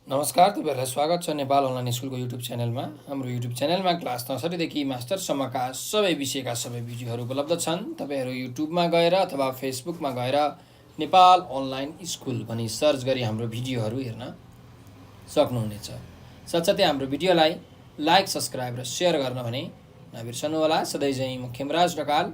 नमस्कार, तपाईहरुलाई स्वागत छ नेपाल अनलाइन स्कुलको युट्युब च्यानलमा। हाम्रो युट्युब च्यानलमा क्लास ६ देखि मास्टरसम्मका सबै विषयका सबै भिडियोहरू उपलब्ध छन्। तपाईहरु युट्युबमा गएर अथवा फेसबुकमा गएर नेपाल अनलाइन स्कुल भनी सर्च गरी हाम्रो भिडियोहरू हेर्न सक्नुहुनेछ। साथसाथै हाम्रो भिडियोलाई लाइक, सब्स्क्राइब र शेयर गर्न भने नबिर्सनुहोला। सधैँझै म खेमराज ढकाल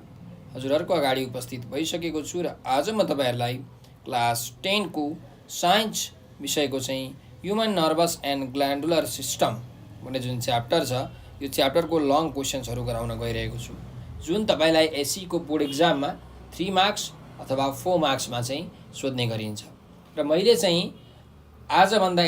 हजुरहरुको अगाडि उपस्थित भइसकेको छु र आज म तपाईहरुलाई क्लास 10 को साइन्स विषयको चाहिँ human nervous and glandular system भन्ने जुन च्याप्टर छ, यो च्याप्टरको लङ क्वेशन्सहरू गराउन गइरहेको छु, जुन तपाईलाई एसई को बोर्ड एक्जाममा 3 मार्क्स अथवा 4 मार्क्समा चाहिँ सोध्ने गरिन्छ। र मैले चाहिँ आजभन्दा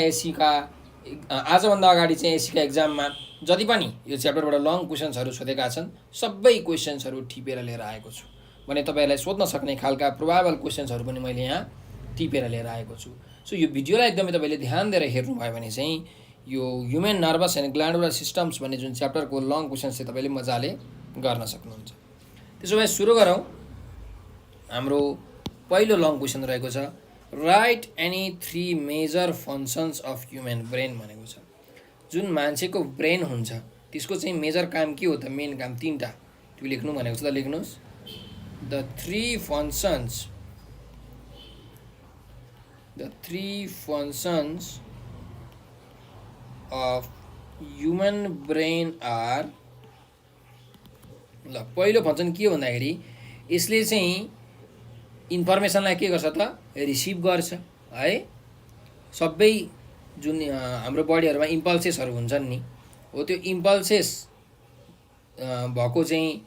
अगाडि चाहिँ एसई का एक्जाममा जति पनि यो च्याप्टरबाट लङ क्वेशन्सहरू सोधेका छन्, सबै क्वेशन्सहरू टिपेर लिएर आएको छु। भने तपाईहरुलाई सोध्न सक्ने खालका प्रोबेबल क्वेशन्सहरू पनि मैले यहाँ टिपेर लिएर आएको छु। सो यो भिडियोलाई एकदमै तपाईले ध्यान दिएर हेर्नुभयो भने चाहिँ यो human nervous and glandular systems भन्ने जुन च्याप्टरको लङ क्वेशन्स चाहिँ तपाईले मजाले गर्न सक्नुहुन्छ। त्यसो भए सुरु गरौँ। हाम्रो पहिलो लङ क्वेशन रहेको छ, write any 3 major functions of human brain भनेको छ। जुन मान्छेको ब्रेन हुन्छ त्यसको चाहिँ मेजर काम के हो त, मेन काम 3टा त्यो लेख्नु भनेको छ। त लेख्नुस्, the three functions of human brain are। ल पहिलो फंक्सन के हो भन्दाखेरि यसले चाहिँ इन्फर्मेसनलाई के गर्छ त, रिसिभ गर्छ है। सबै जुन हाम्रो बडीहरुमा इम्पल्सेसहरू हुन्छन् नि, हो त्यो इम्पल्सेस भएको चाहिँ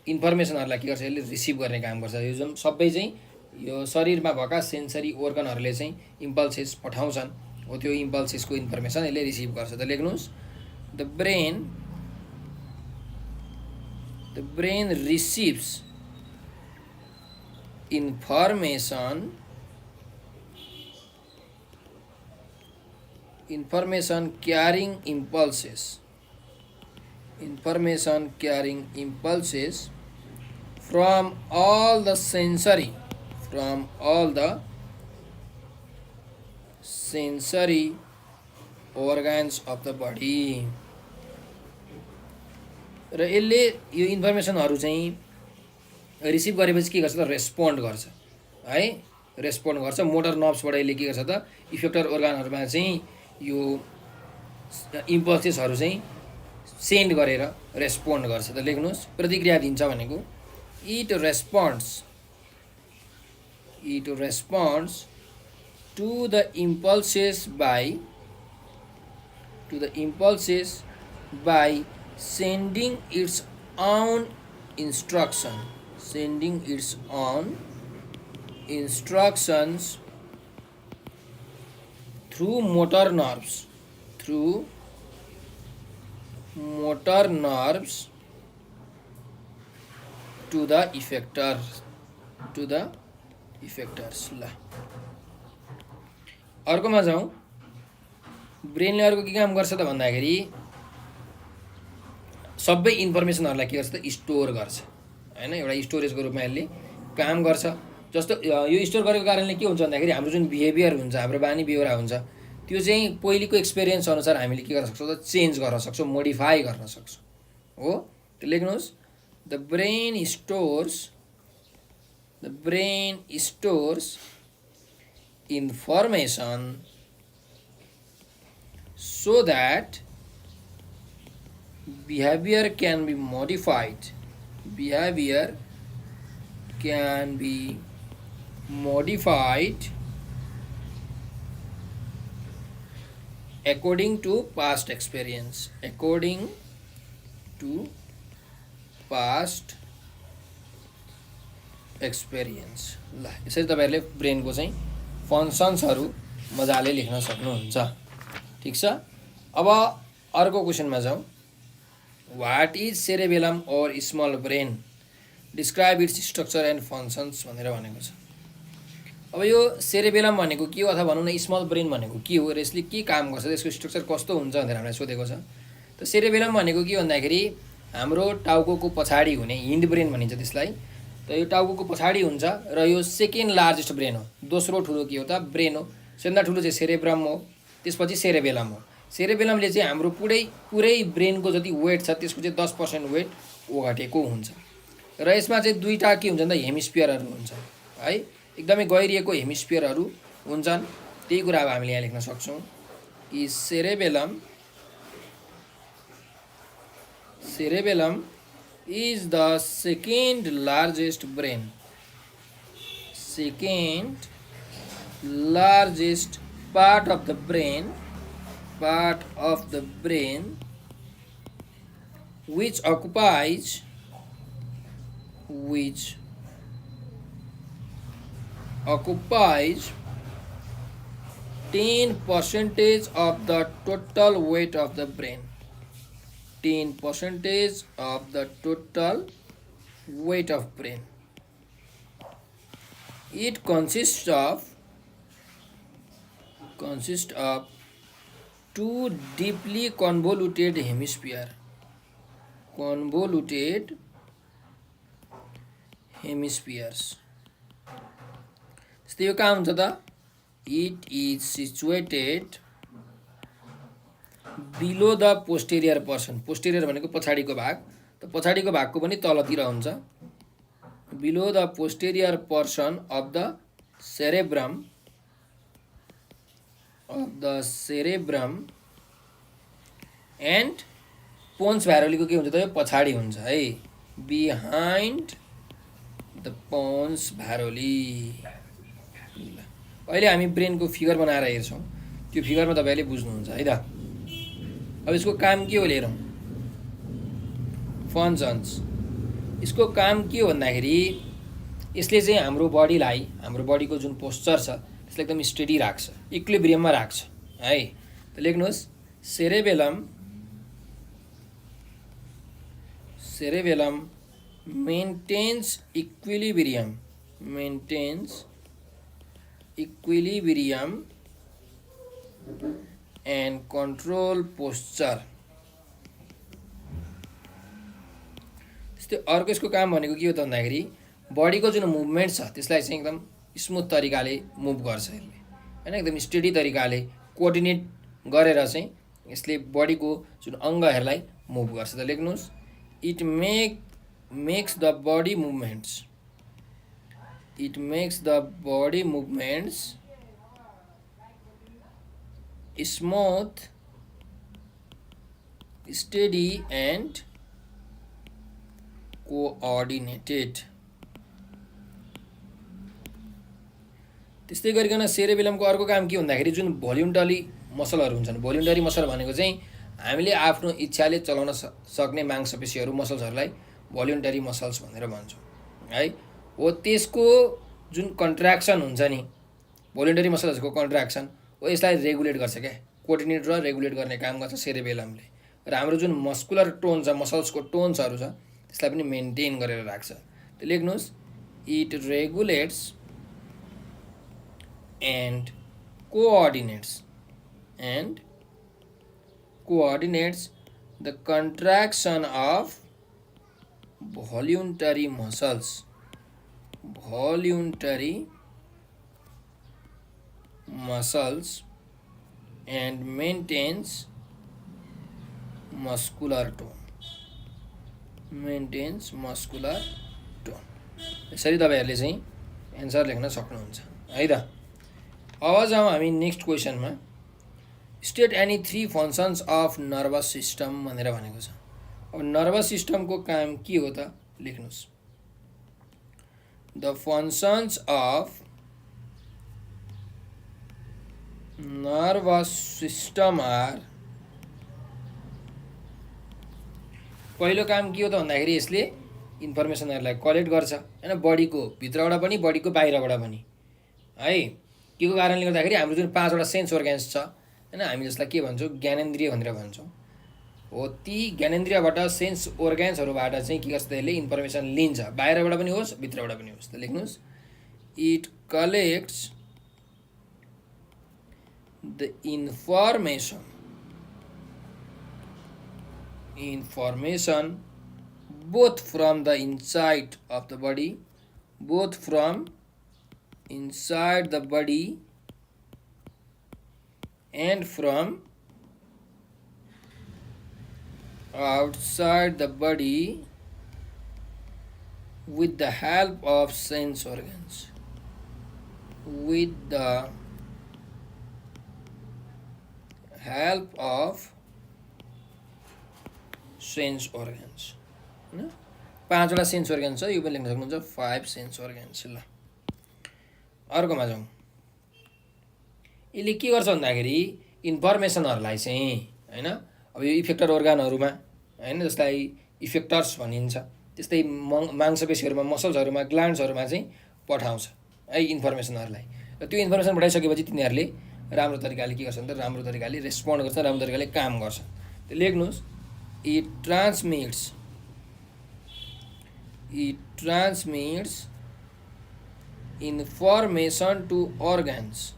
इन्फर्मेसनहरूलाई के गर्छ, यसले रिसिभ गर्ने काम गर्छ। यो जुन सबै चाहिँ यो शरीरमा भएका सेन्सरी organहरूले चाहिँ इम्पल्सेस पठाउँछन्, हो त्यो इम्पल्सेसको इन्फर्मेसन यसले रिसिभ गर्छ। त लेख्नुस्, the brain receives information carrying impulses from all the sensory organs of the body। र यसले यो इन्फर्मेसनहरू चाहिँ रिसिभ गरेपछि के गर्छ त, रेस्पोन्ड गर्छ है। रेस्पोन्ड गर्छ मोटर नर्भ्सबाट यसले के गर्छ त, इफेक्टर organहरूमा चाहिँ यो इम्पल्सेसहरू चाहिँ सेन्ड गरेर रेस्पोन्ड गर्छ। त लेख्नुस्, प्रतिक्रिया दिन्छ भनेको it responds to the impulses by sending its own instructions through motor nerves to the effectors। ल अर्कोमा जाउँ। ब्रेनले अर्को के काम गर्छ त भन्दाखेरि सबै इन्फर्मेसनहरूलाई के गर्छ त, स्टोर गर्छ हैन। एउटा स्टोरेजको रूपमा यसले काम गर्छ। जस्तो यो स्टोर गरेको कारणले के हुन्छ भन्दाखेरि हाम्रो जुन बिहेभियर हुन्छ, हाम्रो बानी बेहोरा हुन्छ, त्यो चाहिँ पहिलेको एक्सपिरियन्स अनुसार हामीले के गर्न सक्छौँ त, चेन्ज गर्न सक्छौँ, मोडिफाई गर्न सक्छौँ, हो। त्यो लेख्नुहोस्, the brain stores information so that behavior can be modified according to past experience। ल यसरी तपाईहरुले ब्रेनको चाहिँ फङ्सन्सहरू मजाले लेख्न सक्नुहुन्छ। ठीक छ। अब अर्को क्वेशनमा जाउँ। व्हाट इज सेरेबेलम और small brain, describe its structure and functions भनेर भनेको छ। अब यो सेरेबेलम भनेको के हो अथवा भनौँ न स्मल ब्रेन भनेको के हो र यसले के काम गर्छ, यसको स्ट्रक्चर कस्तो हुन्छ भनेर हामीलाई सोधेको छ। त सेरेबेलम भनेको के भन्दाखेरि हाम्रो टाउकोको पछाडि हुने हिन्ड ब्रेन भनिन्छ त्यसलाई। त यो टाउकोको पछाडि हुन्छ र यो सेकेन्ड लार्जेस्ट ब्रेन हो। दोस्रो ठुलो के हो त, ब्रेन हो। सबभन्दा ठुलो चाहिँ सेरेब्रम हो त्यसपछि सेरेबेलम हो। सेरेबेलमले चाहिँ हाम्रो पुरै ब्रेनको जति वेट छ त्यसको चाहिँ 10% वेट ओगटेको हुन्छ। र यसमा चाहिँ दुईवटा के हुन्छ भन्दा हेमिस्फियरहरू हुन्छ है, एकदमै गहिरिएको हेमिस्फियरहरू हुन्छन्। त्यही कुरा अब हामीले यहाँ लेख्न सक्छौँ कि cerebellum is the second largest brain, second largest part of the brain which occupies 10% of the total weight of the brain. 10% of the total weight of brain. It consists of two deeply convoluted hemispheres. त्यस्तै यो कहाँ हुन्छ त? It is situated below the posterior portion. Posterior भनेको पछाडिको भाग, त पछाडिको भागको पनि तलतिर हुन्छ। Below the posterior portion of the cerebrum and pons varoli को के हुन्छ त? यो पछाडि हुन्छ है, behind the pons varoli. अहिले हामी ब्रेनको फिगर बनाएर हेर्छौँ, त्यो फिगरमा तपाईले बुझ्नुहुन्छ है त। अब यसको काम के हो हेरौँ। फङ्सन्स, यसको काम के हो भन्दाखेरि यसले चाहिँ हाम्रो बडीको जुन पोस्चर छ त्यसलाई एकदम स्टेडी राख्छ, इक्विलिब्रियममा राख्छ है। त लेख्नुहोस् cerebellum maintains equilibrium and control posture. अर्को यसको काम भनेको के हो त भन्दाखेरि बडीको जुन मुभमेन्ट छ त्यसलाई चाहिँ एकदम स्मुथ तरिकाले मुभ गर्छ यसले हैन, एकदम स्टेडी तरिकाले कोअर्डिनेट गरेर चाहिँ यसले बडीको जुन अङ्गहरूलाई मुभ गर्छ। त लेख्नुहोस् it makes the body movements smooth, steady and coordinated. त्यस्तै गरिकन सेरेबेलमको अर्को काम के भन्दाखेरि जुन भोल्युन्टरी मसलहरू हुन्छन्, भोल्युन्टरी मसल भनेको चाहिँ हामीले आफ्नो इच्छाले चलाउन सक्ने मांसपेशीहरू मसल्सहरूलाई भोल्युन्टरी मसल्स भनेर भन्छौँ है। हो त्यसको जुन कन्ट्र्याक्सन हुन्छ नि, भोल्युन्टरी मसल्सको कन्ट्र्याक्सन हो, यसलाई रेगुलेट गर्छ क्या, कोअर्डिनेट र रेगुलेट गर्ने काम गर्छ सेरेबेलमले। र हाम्रो जुन मस्कुलर टोन छ, मसल्सको टोन्सहरू छ त्यसलाई पनि मेन्टेन गरेर राख्छ। त लेख्नुहोस् it regulates and coordinates the contraction of voluntary muscles and maintains muscular tone. यसरी तपाईहरुले चाहिँ एन्सर लेख्न सक्नुहुन्छ है त। अब जाउँ हामी नेक्स्ट क्वेशनमा। State any 3 functions of nervous system भनेर भनेको छ। अब नर्भस सिस्टमको काम के हो त लेख्नुस्। The functions of nervous system are, पहिलो काम के हो त भन्दाखेरि यसले इन्फर्मेसनहरुलाई कलेक्ट गर्छ हैन, बडीको भित्रबाट पनि बडीको बाहिरबाट पनि है। के को कारणले गर्दाखेरि हाम्रो जुन 5 वटा सेन्स organs छ हैन, हामी जसलाई के भन्छौं ज्ञानेन्द्रिय भनेर भन्छौं, हो ती ज्ञानेन्द्रियबाट सेन्स organsहरुबाट चाहिँ के गर्छ त्यसले इन्फर्मेसन लिन्छ, बाहिरबाट पनि होस् भित्रबाट पनि होस्। त लेख्नुस् it collects the information both from the inside of the body, and from outside the body with the help of sense organs. With the help of sense organs. होइन 5वटा सेन्स organs छ, यो पनि लेख्न सक्नुहुन्छ 5 सेन्स organs. ल अर्कोमा जाउँ. यसले के गर्छ भन्दाखेरि इन्फर्मेसनहरूलाई चाहिँ होइन अब यो इफेक्टर organहरूमा होइन जसलाई इफेक्टर्स भनिन्छ, त्यस्तै मांसपेशीहरूमा मसल्सहरूमा ग्ल्यान्ड्सहरूमा चाहिँ पठाउँछ है इन्फर्मेसनहरूलाई. र त्यो इन्फर्मेसन पठाइसकेपछि तिनीहरूले राम्रो तरिकाले के गर्छ भने राम्रो तरिकाले रेस्पोन्ड गर्छ, राम्रो तरिकाले काम गर्छ. त्यो लेख्नुहोस्. It transmits information to organs,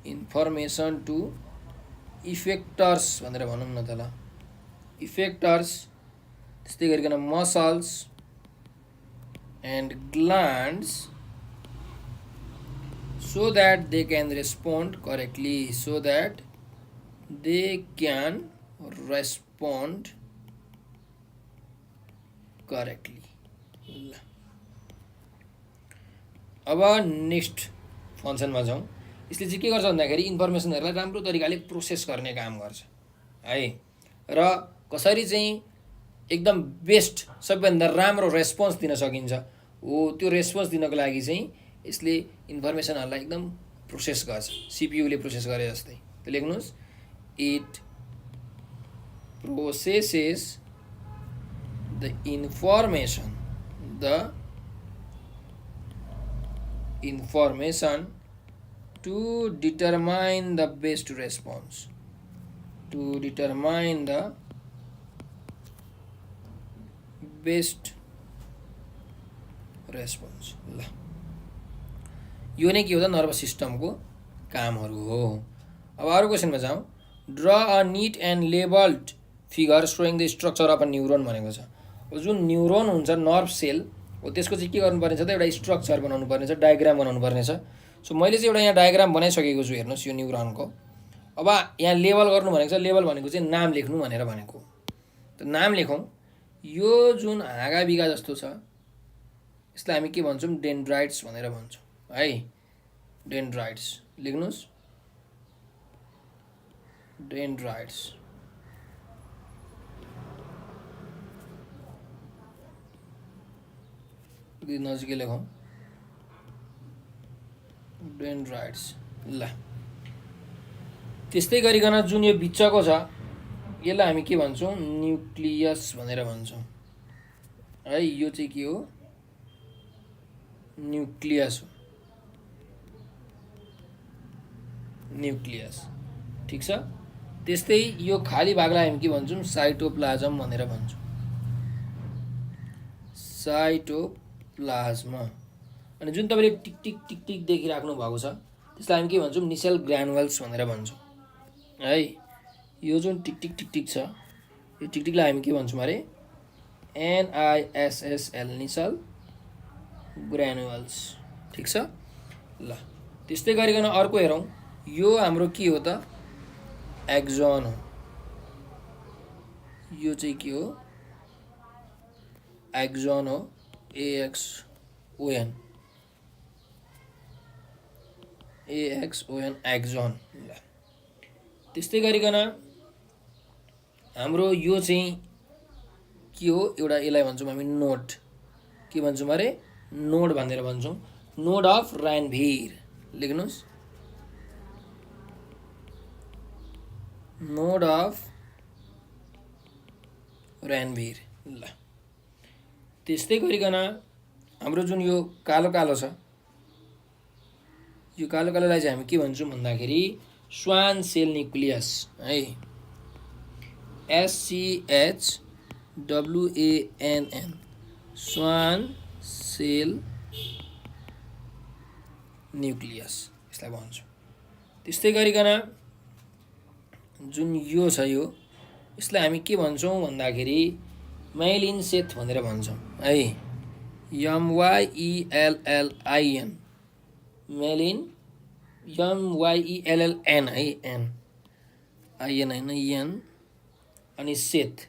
information to effectors भनेर भनौँ न त ल. effectors त्यस्तै गरिकन muscles and glands so that they can respond correctly, so that they can respond correctly. अब नेक्स्ट फङ्सनमा जाउँ. यसले चाहिँ के गर्छ भन्दाखेरि इन्फर्मेसनहरूलाई राम्रो तरिकाले प्रोसेस गर्ने काम गर्छ है. र कसरी चाहिँ एकदम बेस्ट सबैभन्दा राम्रो रेस्पोन्स दिन सकिन्छ हो, त्यो रेस्पोन्स दिनको लागि चाहिँ यसले इन्फर्मेसनहरूलाई एकदम प्रोसेस गर्छ, सिपियुले प्रोसेस गरे जस्तै. त्यो लेख्नुहोस्. It processes the information to determine the best response, to determine the best response. ल यो नै के हो त नर्भस सिस्टमको कामहरू हो. अब अरू क्वेसनमा जाउँ. Draw a neat and labelled figure showing the structure of a neuron भनेको छ. अब जुन न्युरोन हुन्छ नर्भ सेल हो त्यसको चाहिँ के गर्नुपर्ने छ त एउटा स्ट्रक्चर बनाउनु पर्ने छ, डायग्राम बनाउनु पर्ने छ. सो मैले चाहिँ एउटा यहाँ डायग्राम बनाइसकेको छु, हेर्नुहोस् यो न्युरोनको. अब यहाँ लेबल गर्नु भनेको छ. लेबल भनेको चाहिँ नाम लेख्नु भनेर भनेको. त नाम लेखौँ. यो जुन हाँगा बिगा जस्तो छ यसलाई हामी के भन्छौँ डेन्ड्राइट्स भनेर भन्छौँ है. डेन्ड्राइट्स लेख्नुहोस्. डेन्ड्राइट्स नजिकै लेखौँ. डेन्ड्राइट्स. ल त्यस्तै गरिकन जुन यो बिचको छ यसलाई हामी के भन्छौँ न्युक्लियस भनेर भन्छौँ है. यो चाहिँ के हो न्युक्लियस हो. न्युक्लियस ठिक छ. त्यस्तै यो खाली भागलाई हामी के भन्छौँ साइटोप्लाज्म भनेर भन्छौँ. साइटोप्लाज्म. अनि जुन तपाईँले टिक टिक टिक टिक देखिराख्नु भएको छ त्यसलाई हामी के भन्छौँ निसेल ग्रानुअल्स भनेर भन्छौँ है. यो जुन टिक टिक टिक टिक छ यो टिक टिकलाई हामी के भन्छौँ अरे NISSL निसेल ग्रानुअल्स. ठिक छ. ल त्यस्तै गरिकन अर्को हेरौँ. यो हाम्रो के हो त एक्जन हो. यो चाहिँ के हो एक्जन हो. AXON एक्जन. ल त्यस्तै गरिकन हाम्रो यो चाहिँ के हो एउटा यसलाई भन्छौँ हामी नोड. के भन्छौँ अरे नोड भनेर भन्छौँ. नोड अफ ऱ्यानभिर लेख्नुहोस्. Node of Ranvier. ल त्यस्तै गरिकन हाम्रो जुन यो कालो कालो छ यो कालो कालोलाई चाहिँ हामी के भन्छौँ भन्दाखेरि स्वान सेल न्युक्लियस है. SCHWANN स्वान सेल न्युक्लियस यसलाई भन्छौँ. त्यस्तै गरिकन जुन यो छ यो यसलाई हामी के भन्छौँ भन्दाखेरि माइलिन सेथ भनेर भन्छौँ है. MYELLIN माइलिन MYELLN है, एन आइएन होइन, एन, अनि सेथ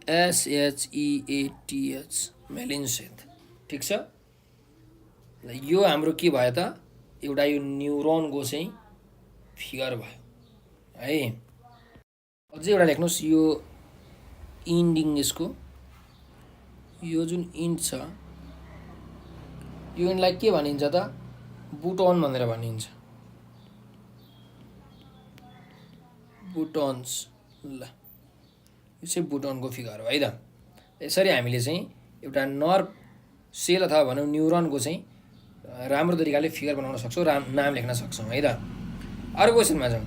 SHEATH, मेलिनसेथ। ठिक छ। यो हाम्रो के भयो त, एउटा यो न्युरोनको चाहिँ फिगर भयो है। अझै एउटा लेख्नुहोस्, यो इन्डिङ यसको, यो जुन इन्ड छ यो इन्डलाई के भनिन्छ त, बुटोन भनेर भनिन्छ, बुटोन्स। ल यो चाहिँ बुटोनको फिगर हो है त। यसरी हामीले चाहिँ एउटा नर्भ सेल अथवा भनौँ न्युरोनको चाहिँ राम्रो तरिकाले फिगर बनाउन सक्छौँ, नाम लेख्न सक्छौँ है त। अर्को क्वेसनमा जाउँ।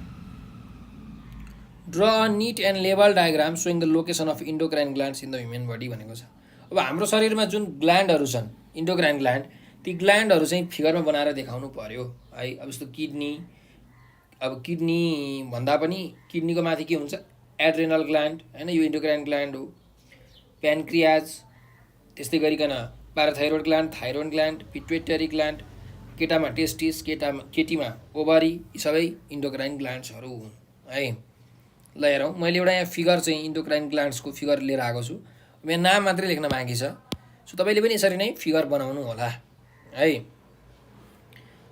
Draw a neat and label diagram showing the location of endocrine glands in the human body भनेको छ। अब हाम्रो शरीरमा जुन ग्ल्यान्डहरू छन्, इन्डोक्राइन ग्ल्यान्ड, ती ग्ल्यान्डहरू चाहिँ फिगरमा बनाएर देखाउनु पर्यो है। अब जस्तो किडनी, अब किडनी भन्दा पनि किडनीको माथि के हुन्छ, एड्रेनल ग्ल्यान्ड होइन, यो इन्डोक्राइन ग्ल्यान्ड हो। प्यानक्रियाज, त्यस्तै गरिकन parathyroid gland, thyroid gland, pituitary gland, केटामा टेस्टिस, केटीमा ओभरी, यी सबै इन्डोक्राइन ग्ल्यान्ड्सहरू हुन् है। ल हेरौँ, मैले एउटा यहाँ फिगर चाहिँ इन्डोक्राइन ग्ल्यान्ड्सको फिगर लिएर आएको छु। मेरो नाम मात्रै लेख्न बाँकी छ, सो तपाईँले पनि यसरी नै फिगर बनाउनु होला है।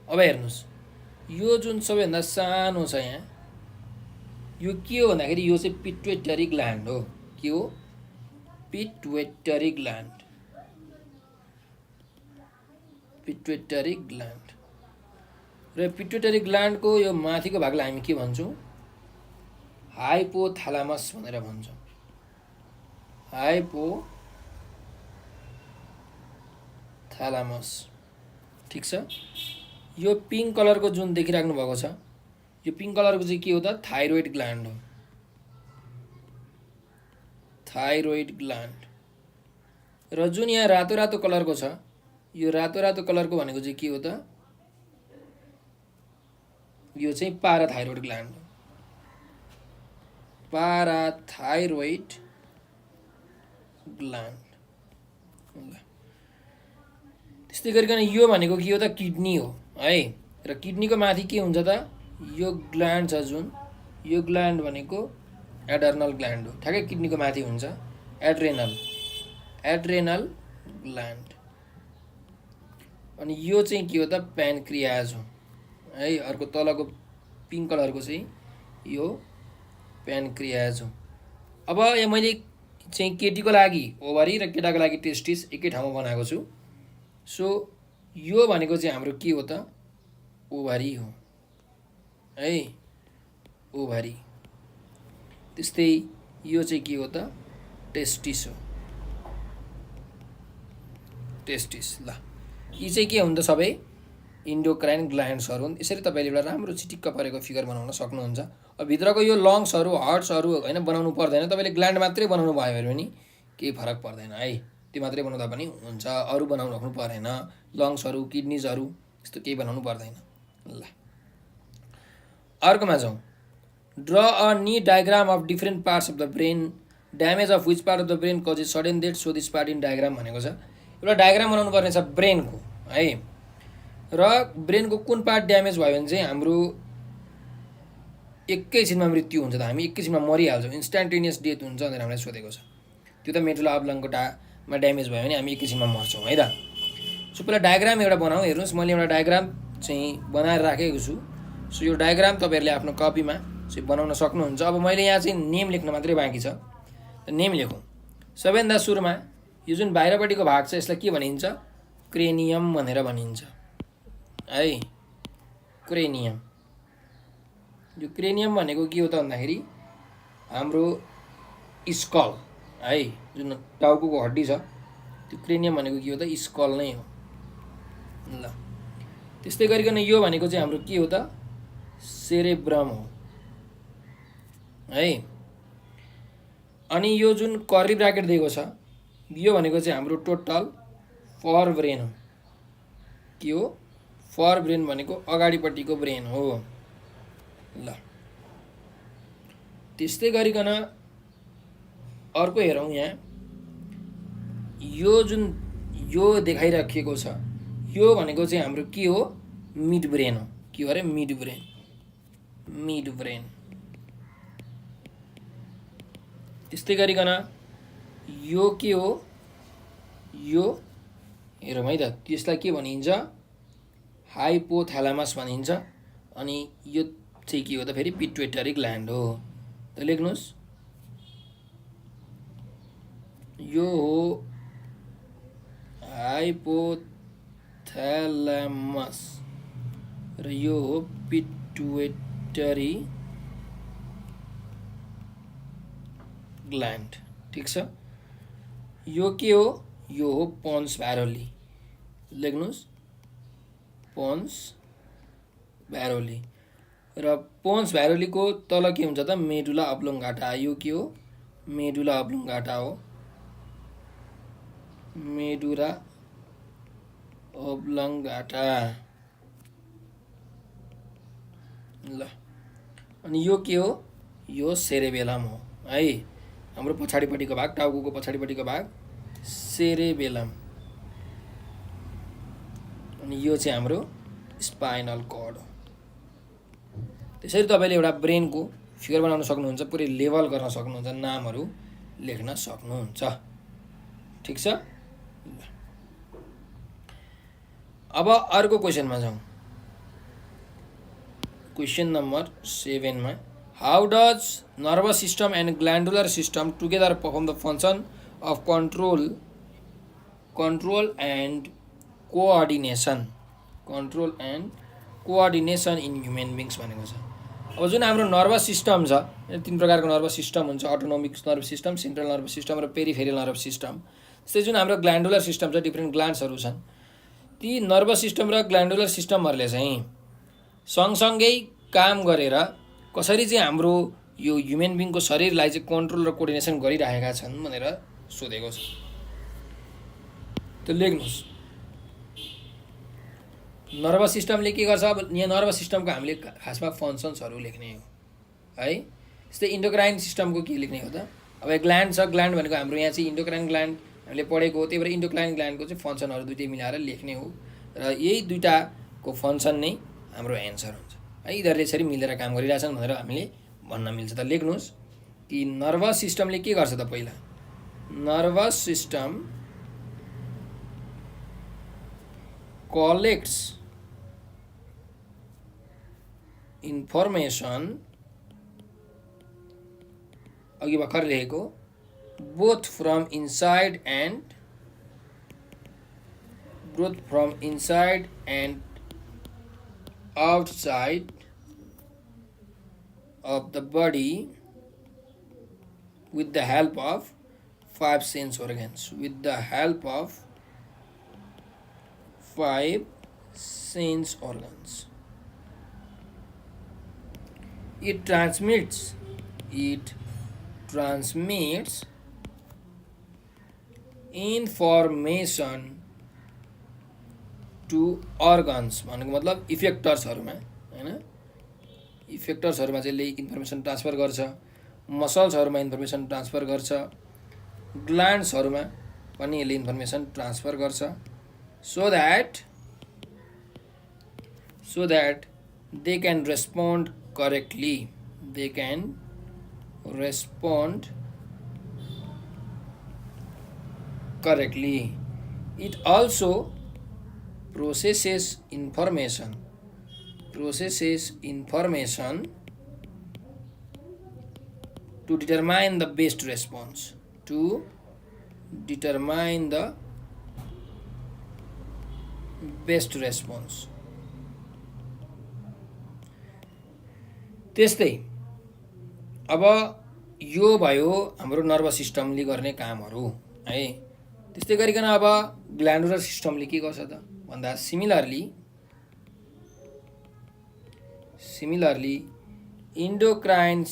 अब हेर्नुहोस्, यो जुन सबैभन्दा सानो छ यहाँ, यो के हो भन्दाखेरि यो चाहिँ पिट्युटरी ग्ल्यान्ड हो। के हो? Pituitary gland, pituitary gland. र पिट्युटरी ग्ल्यान्डको यो माथिको भागलाई हामी के भन्छौँ, हाइपोथालामस भनेर भन्छौँ, हाइपोथालामस। ठिक छ। यो पिङ्क कलरको जुन देखिराख्नु भएको छ, यो पिङ्क कलरको चाहिँ के हो त, थाइरोइड ग्ल्यान्ड हो, थाइरोइड ग्ल्यान्ड। र जुन यहाँ रातो रातो कलरको छ, यो रातो रातो कलरको भनेको चाहिँ के हो त, यो चाहिँ पाराथाइरोइड ग्ल्यान्ड हो, पाराथाइरोइड ग्ल्यान्ड। त्यस्तै गरिकन यो भनेको के हो त, किडनी हो है। र किडनीको माथि के हुन्छ त, यो ग्ल्यान्ड छ जुन, यो ग्ल्यान्ड भनेको एडर्नल ग्ल्यान्ड हो, ठ्याक्कै किडनीको माथि हुन्छ, एड्रेनल, एड्रेनल ग्ल्यान्ड। अनि यो चाहिँ के हो त, प्यानक्रियाज हो है। अर्को तलको पिङ्क कलरको चाहिँ यो प्यानक्रियाज हो। अब यहाँ मैले चाहिँ केटीको लागि ओभरी र केटाको लागि टेस्टिस एकै ठाउँमा बनाएको छु। सो यो भनेको चाहिँ हाम्रो के हो त, ओभरी हो है, ओभरी। त्यस्तै यो चाहिँ के हो त, टेस्टिस हो, टेस्टिस। ल यी चाहिँ के हुन्छ, सबै इन्डोक्राइन ग्ल्यान्ड्सहरू हुन्। यसरी तपाईँले एउटा राम्रो चिटिक्क परेको फिगर बनाउन सक्नुहुन्छ। अब भित्रको यो लङ्सहरू, हार्ट्सहरू होइन बनाउनु पर्दैन, तपाईँले ग्ल्यान्ड मात्रै बनाउनु भयो भने पनि केही फरक पर्दैन है, त्यो मात्रै बनाउँदा पनि हुन्छ, अरू बनाउनु राख्नु परेन, लङ्सहरू, किडनिजहरू यस्तो केही बनाउनु पर्दैन। ल अर्कोमा जाउँ। Draw a née diagram of different parts of the brain, damage of which part of the brain causes sudden death, so this part in diagram भनेको छ। एउटा डायग्राम बनाउनु पर्ने छ ब्रेनको है। र ब्रेनको कुन पार्ट ड्यामेज भयो भने चाहिँ हाम्रो एकैछिनमा मृत्यु हुन्छ त, हामी एकैछिनमा मरिहाल्छौँ, इन्स्ट्यान्टेनियस डेथ हुन्छ भनेर हामीलाई सोधेको छ। त्यो त मेडुला अब्लाङ्गोटामा ड्यामेज भयो भने हामी एकैछिनमा मर्छौँ है त। सो पहिला डायग्राम एउटा बनाऊ। हेर्नुहोस्, मैले एउटा डायग्राम चाहिँ बनाएर राखेको छु। सो यो डायग्राम तपाईँहरूले आफ्नो कपीमा चाहिँ बनाउन सक्नुहुन्छ। अब मैले यहाँ चाहिँ नेम लेख्न मात्रै बाँकी छ, नेम लेखौँ। सबैभन्दा सुरुमा यो जुन बाहिरपट्टिको भाग छ यसलाई के भनिन्छ, क्रेनियम भनेर भनिन्छ है, क्रेनियम। यो क्रेनियम भनेको के हो त भन्दाखेरि हाम्रो स्कल है, जुन टाउकोको हड्डी छ, त्यो क्रेनियम भनेको के हो त, स्कल नै हो। ल त्यस्तै गरिकन यो भनेको चाहिँ हाम्रो के हो त, सेरेब्रम हो है। अनि यो जुन कर्ली ब्राकेट दिएको छ, यो भनेको चाहिँ हाम्रो टोटल फर ब्रेन हो। के हो, फर ब्रेन भनेको अगाडिपट्टिको ब्रेन हो। ल त्यस्तै गरिकन अर्को हेरौँ। यहाँ यो जुन यो देखाइराखिएको छ, यो भनेको चाहिँ हाम्रो के हो, मिड ब्रेन हो के हो अरे मिड ब्रेन। त्यस्तै गरिकन यो के हो, यो हेरौँ है त, त्यसलाई के भनिन्छ, हाइपोथ्यालामस भनिन्छ। अनि यो चाहिँ के हो त फेरि पिट्युटरी ग्ल्यान्ड हो। त लेख्नुहोस् यो हो हाइपोथ्यालामस र यो हो पिट्युटरी ग्ल्यान्ड। ठिक छ। यो के हो, यो हो पोन्स भ्यारोली। लेख्नुहोस् पोन्स भ्यारोली। र पोन्स भ्यारोलीको तल के हुन्छ त मेडुला अब्लोङ्गाटा। यो के हो, मेडुला अब्लोङ्गाटा हो, मेडुला अब्लोङ्गाटा। ल अनि यो के हो, यो सेरेबेलम हो है, हाम्रो पछाडिपट्टिको भाग, टाउकोको पछाडिपट्टिको भाग सेरेबेलम। अनि यो चाहिँ हाम्रो स्पाइनल कर्ड हो। त्यसरी तपाईँले एउटा ब्रेनको फिगर बनाउन सक्नुहुन्छ, पुरै लेभल गर्न सक्नुहुन्छ, नामहरू लेख्न सक्नुहुन्छ। ठिक छ। अब अर्को क्वेसनमा जाउँ। क्वेसन नम्बर 7 मा how does nervous system and glandular system together perform the function of control and coordination in human beings भनेको छ। अब जुन हाम्रो नर्भस सिस्टम छ, 3 प्रकारको नर्भस सिस्टम हुन्छ, autonomic nervous system, central nervous system र पेरिफेरल नर्भस सिस्टम। त्यस्तै जुन हाम्रो ग्ल्यान्डुलर सिस्टम छ, डिफ्रेन्ट ग्ल्यान्ड्सहरू छन्, ती नर्भस सिस्टम र ग्ल्यान्डुलर सिस्टमहरूले चाहिँ सँगसँगै काम गरेर कसरी चाहिँ हाम्रो यो ह्युमन बिङको शरीरलाई चाहिँ कन्ट्रोल र कोअर्डिनेसन गरिरहेका छन् भनेर सोधेको छ। त लेख्नुहोस् नर्भस सिस्टमले के गर्छ। अब यहाँ नर्भस सिस्टमको हामीले खासमा फङ्सन्सहरू लेख्ने हो है। त्यस्तै इन्डोक्राइन सिस्टमको के लेख्ने हो त। अब ग्ल्यान्ड छ, ग्ल्यान्ड भनेको हाम्रो यहाँ चाहिँ इन्डोक्राइन ग्ल्यान्ड हामीले पढेको हो, त्यही भएर इन्डोक्राइन ग्ल्यान्डको चाहिँ फङ्सनहरू दुइटै मिलाएर लेख्ने हो र यही दुइटाको फङ्सन नै हाम्रो एन्सर हुन्छ है। यिनीहरूले यसरी मिलेर काम गरिरहेछन् भनेर हामीले भन्न मिल्छ। त लेख्नुहोस् कि नर्भस सिस्टमले के गर्छ त। पहिला नर्भस सिस्टम कलेक्ट्स इन्फर्मेसन, अघि भर्खर लेखेको, both from inside and outside of the body with the help of 5 sense organs. It transmits information to organs भनेको मतलब इफेक्टर्सहरूमा हैन। इफेक्टर्सहरूमा चाहिँ यसले इन्फर्मेसन ट्रान्सफर गर्छ, मसल्सहरूमा इन्फर्मेसन ट्रान्सफर गर्छ, ग्ल्यान्ड्सहरूमा पनि यसले इन्फर्मेसन ट्रान्सफर गर्छ, so that they can respond correctly. It also processes information to determine the best response. त्यस्तै अब यो भयो हाम्रो नर्भस सिस्टमले गर्ने कामहरू है। त्यस्तै गरिकन अब ग्ल्यान्डुलर सिस्टमले के गर्छ त भन्दा similarly endocrine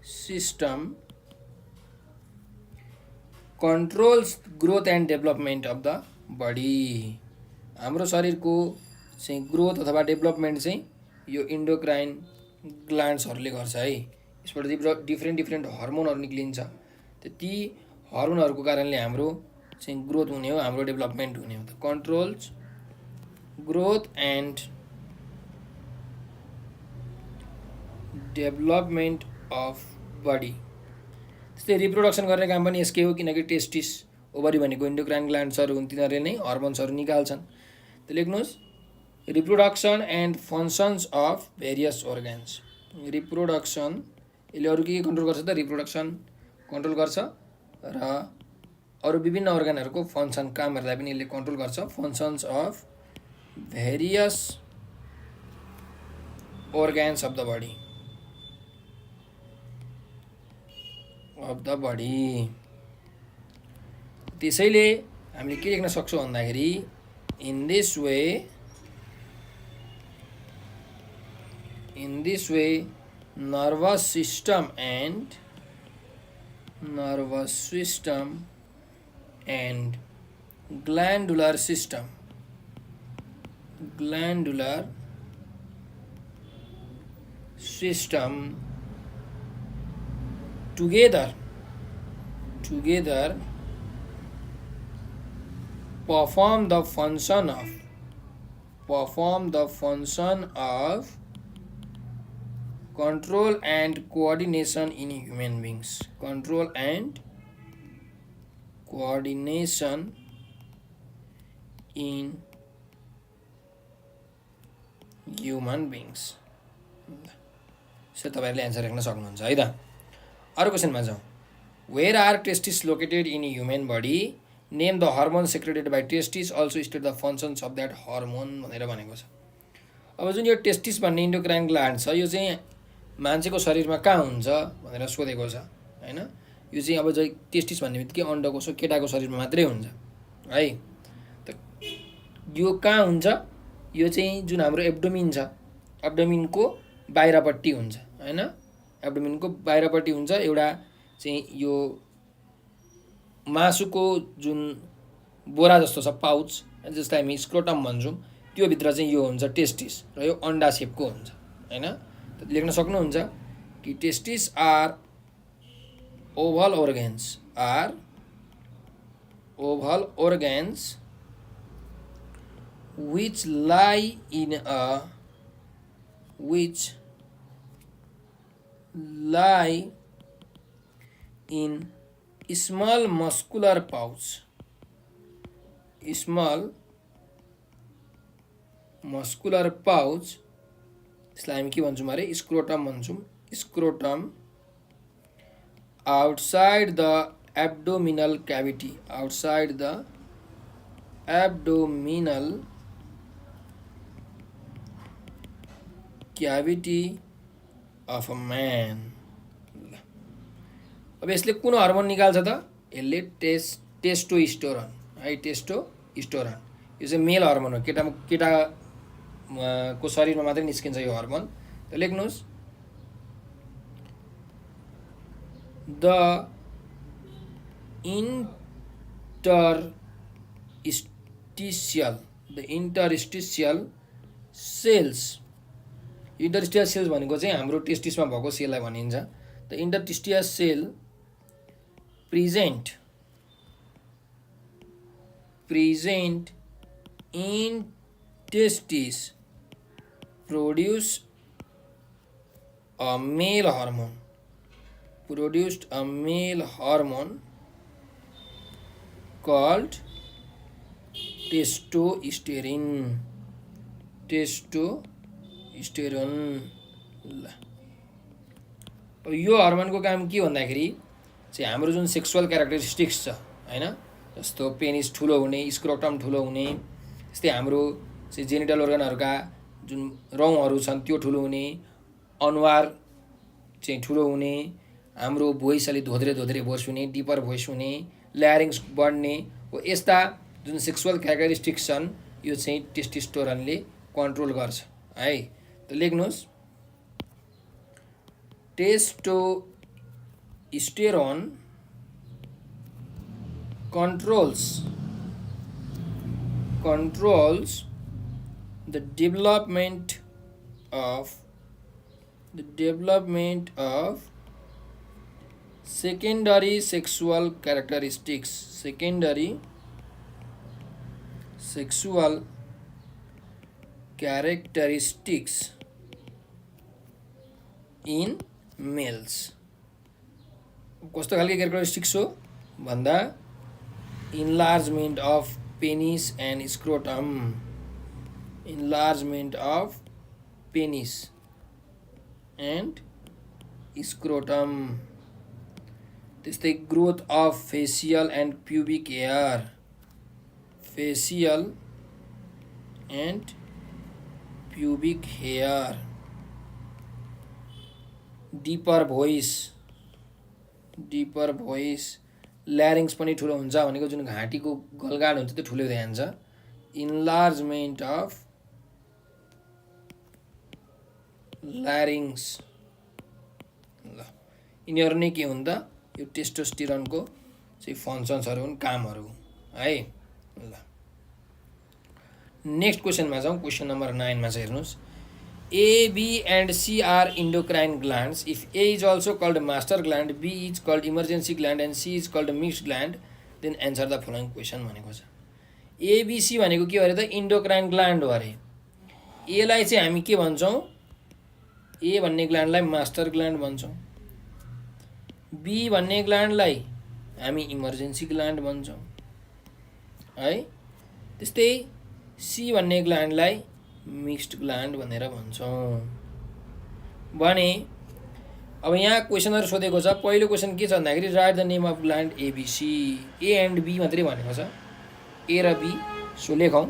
system controls growth and development of the body. हाम्रो शरीरको चाहिँ ग्रोथ अथवा डेभलपमेन्ट चाहिँ यो इन्डोक्राइन ग्ल्यान्ड्सहरूले गर्छ है। यसबाट डिफ्रेन्ट हर्मोनहरू निक्लिन्छ। ती हर्मोनहरूको कारणले हाम्रो चाहिँ ग्रोथ हुने हो, हाम्रो डेभलपमेन्ट हुने हो। त controls growth and development of body. त्यस्तै रिप्रोडक्सन गर्ने काम पनि यसकै हो, किनकि टेस्टिस ओभरी भनेको इन्डोक्राइन ग्ल्यान्ड्सहरू हुन्, तिनीहरूले नै हर्मोन्सहरू निकाल्छन्। त लेख्नुहोस् reproduction and functions of various organs. Reproduction यसले अरू के कन्ट्रोल गर्छ त? रिप्रोडक्सन कन्ट्रोल गर्छ र अरू विभिन्न अर्गनहरूको फङ्सन कामहरूलाई पनि यसले कन्ट्रोल गर्छ। Functions of various organs of the body त्यसैले हामीले के लेख्न सक्छौँ भन्दाखेरि in this way nervous system and glandular system together perform the function of control and coordination in human beings. Control and coordination in human beings. So तपाईहरुले answer लेख्न सक्नुहुन्छ है त। अरु क्वेशनमा जाउँ। Where are testis located in human body? Name the hormone secreted by testis, also state the functions of that hormone भनेर भनेको छ। अब जुन यो टेस्टिस भन्ने इन्डोक्राइन ग्ल्यान्ड छ, यो चाहिँ मान्छेको शरीरमा कहाँ हुन्छ भनेर सोधेको छ हैन। यो चाहिँ अब टेस्टिस भन्ने बित्तिकै अण्डकोश केटाको शरीरमा मात्रै हुन्छ है। त यो कहाँ हुन्छ? यो चाहिँ जुन हाम्रो एब्डोमिन छ, एब्डोमिनको बाहिरपट्टि हुन्छ हैन। एब्डोमिनको बाहिरपट्टि हुन्छ एउटा चाहिँ यो मासुको जुन बोरा जस्तो छ पाउच, जसलाई हामी स्क्रोटम भन्छौँ, त्यो भित्र चाहिँ यो हुन्छ टेस्टिस र यो अन्डा शेपको हुन्छ हैन। त लेख्न सक्नुहुन्छ कि testis are oval organs which lie in small muscular pouch. यसलाई हामी के भन्छौँ अरे? स्क्रोटम भन्छौँ। Scrotum outside the abdominal cavity of a man. अब यसले कुन हर्मोन निकाल्छ त? यसले टेस्टोस्टेरोन है। टेस्टोस्टेरोन यो चाहिँ मेल हर्मोन हो, केटाको शरीरमा मात्रै निस्किन्छ यो हर्मोन। त लेख्नुहोस् द interstitial cells भनेको चाहिँ हाम्रो टेस्टिसमा भएको सेललाई भनिन्छ। The interstitial cell present in testis produce a male hormone called testosterone. यो हर्मोनको काम के भन्दाखेरि चाहिँ हाम्रो जुन सेक्सुअल क्यारेक्टरिस्टिक्स छ हैन, जस्तो पेनिस ठुलो हुने, स्क्रोटम ठुलो हुने, त्यस्तै हाम्रो चाहिँ जेनिटल अर्गनहरूका जुन रौँहरू छन् त्यो ठुलो हुने, अनुहार चाहिँ ठुलो हुने, हाम्रो भोइस अलि धोद्रे भोइस हुने, डिपर भोइस हुने, ल्यारिङ्स बढ्ने हो, यस्ता जुन सेक्सुअल क्यारेक्टरिस्टिक्स छन् यो चाहिँ टेस्टोस्टेरोनले कन्ट्रोल गर्छ है। त लेख्नुहोस् testosterone controls the development of secondary sexual characteristics in males. कस्तो खालको क्यारेक्टरिस्टिक्स हो भन्दा enlargement of penis and scrotum. Enlargement of penis and scrotum. त्यस्तै growth of facial and pubic hair. Facial and pubic hair. Deeper voice. Deeper voice. ल्यारिङ्स पनि ठुलो हुन्छ भनेको जुन घाँटीको गलगाड हुन्छ त्यो ठुलो हुँदै जान्छ. Enlargement of larynx. ल यिनीहरू नै के हुन् त यो टेस्टोस्टेरोनको चाहिँ फङ्सन्सहरू हुन्, कामहरू है. ल नेक्स्ट क्वेसनमा जाउँ. क्वेसन नम्बर 9 मा चाहिँ हेर्नुहोस्. A, B and C are endocrine glands. If A is also called master gland, B is called emergency gland and C is called mixed gland, then answer the following question भनेको छ. A, B, C भनेको के हो अरे त endocrine gland हो अरे. A लाई चाहिँ हामी के भन्छौँ? A भन्ने ग्ल्यान्डलाई मास्टर ग्ल्यान्ड भन्छौँ. B भन्ने ग्ल्यान्डलाई हामी इमर्जेन्सी ग्ल्यान्ड भन्छौँ है. त्यस्तै C भन्ने ग्ल्यान्डलाई मिक्स्ड ग्ल्यान्ड भनेर भन्छौँ. भने अब यहाँ क्वेसनहरू सोधेको छ. पहिलो क्वेसन के छ भन्दाखेरि write the name of gland A B C. A and B मात्रै भनेको छ, ए र बी. सो लेखौँ.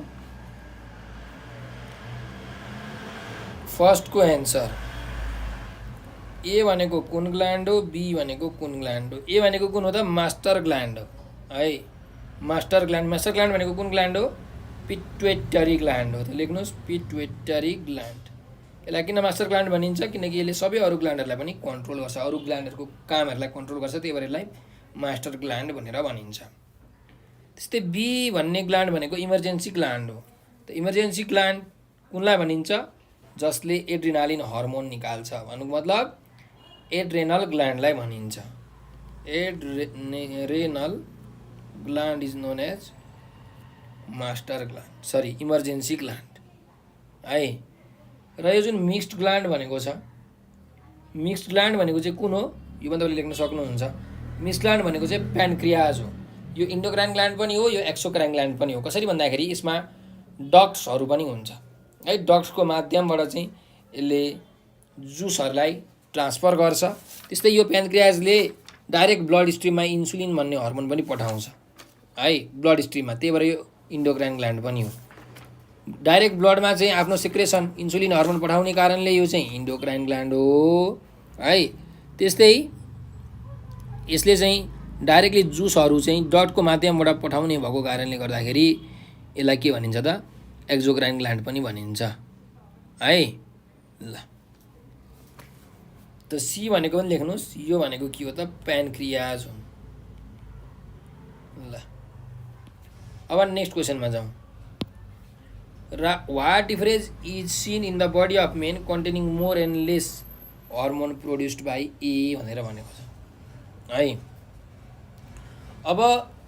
फर्स्टको एन्सर ए भनेको कुन ग्ल्यान्ड हो, बी भनेको कुन ग्ल्यान्ड हो. ए भनेको कुन हो त मास्टर ग्ल्यान्ड हो है. Master gland. मास्टर ग्ल्यान्ड भनेको कुन ग्ल्यान्ड हो? पिट्युटरी ग्ल्यान्ड हो. त लेख्नुहोस् पिट्युटरी ग्ल्यान्ड. यसलाई किन मास्टर ग्ल्यान्ड भनिन्छ? किनकि यसले सबै अरू ग्ल्यान्डहरूलाई पनि कन्ट्रोल गर्छ, अरू ग्ल्यान्डहरूको कामहरूलाई कन्ट्रोल गर्छ, त्यही भएर यसलाई मास्टर ग्ल्यान्ड भनेर भनिन्छ. त्यस्तै बी भन्ने ग्ल्यान्ड भनेको इमर्जेन्सी ग्ल्यान्ड हो. त इमर्जेन्सी ग्ल्यान्ड कुनलाई भनिन्छ? जसले एड्रिनालिन हर्मोन निकाल्छ. भन्नुको मतलब एड्रेनल ग्ल्यान्डलाई भनिन्छ. Adrenal gland is known as master gland, sorry emergency gland है. र यो जुन मिक्स्ड ग्ल्यान्ड भनेको छ, मिक्स्ड ग्ल्यान्ड भनेको चाहिँ कुन हो यो पनि तपाईँले लेख्न सक्नुहुन्छ. मिक्स्ड ग्ल्यान्ड भनेको चाहिँ प्यानक्रियाज हो. यो इन्डोक्राइन ग्ल्यान्ड पनि हो, यो एक्सोक्राइन ग्ल्यान्ड पनि हो. कसरी भन्दाखेरि यसमा डक्ट्सहरू पनि हुन्छ है. डक्ट्सको माध्यमबाट चाहिँ यसले जुसहरूलाई ट्रान्सफर गर्छ. त्यस्तै यो प्यानक्रियाजले डाइरेक्ट ब्लड स्ट्रिममा इन्सुलिन भन्ने हर्मोन पनि पठाउँछ है ब्लड स्ट्रिममा. त्यही भएर यो इन्डोक्राइन ग्ल्यान्ड पनि हो. डाइरेक्ट ब्लडमा चाहिँ आफ्नो सिक्रेसन इन्सुलिन हर्मोन पठाउने कारणले यो चाहिँ इन्डोक्राइन ग्ल्यान्ड हो है. त्यस्तै यसले चाहिँ डाइरेक्टली जुसहरू चाहिँ डटको माध्यमबाट पठाउने भएको कारणले गर्दाखेरि यसलाई के भनिन्छ त? एक्जोक्राइन ग्ल्यान्ड पनि भनिन्छ है. ल त सी भनेको पनि लेख्नुहोस्. यो भनेको के हो त? प्यानक्रियाज हो. ल अब नेक्स्ट क्वेसनमा जाउँ. What difference is seen in the body of man containing more and less hormone produced by a भनेर भनेको छ है. अब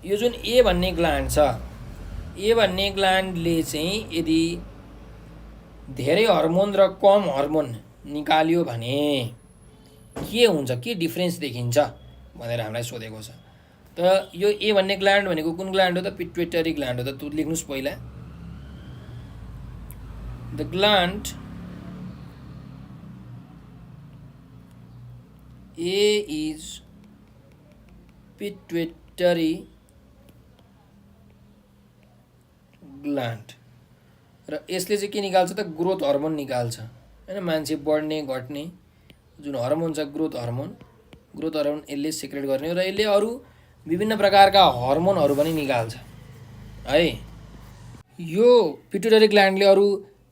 यो जुन ए भन्ने ग्ल्यान्ड छ, ए भन्ने ग्ल्यान्डले चाहिँ यदि धेरै हर्मोन र कम हर्मोन निकाल्यो भने के हुन्छ, के डिफरेन्स देखिन्छ भनेर हामीलाई सोधेको छ. त यो ए भन्ने ग्ल्यान्ड भनेको कुन ग्ल्यान्ड हो त? पिट्युटरी ग्ल्यान्ड हो. त त्यो लेख्नुहोस् पहिला. The gland A is pituitary gland. र यसले चाहिँ के निकाल्छ त? ग्रोथ हर्मोन निकाल्छ हैन. मान्छे बढ्ने घट्ने जुन हर्मोन छ ग्रोथ हर्मोन, ग्रोथ हर्मोन यसले सिक्रेट गर्ने र यसले अरू विभिन्न प्रकारका हर्मोनहरू पनि निकाल्छ है. यो पिट्युटरी ग्ल्यान्डले अरू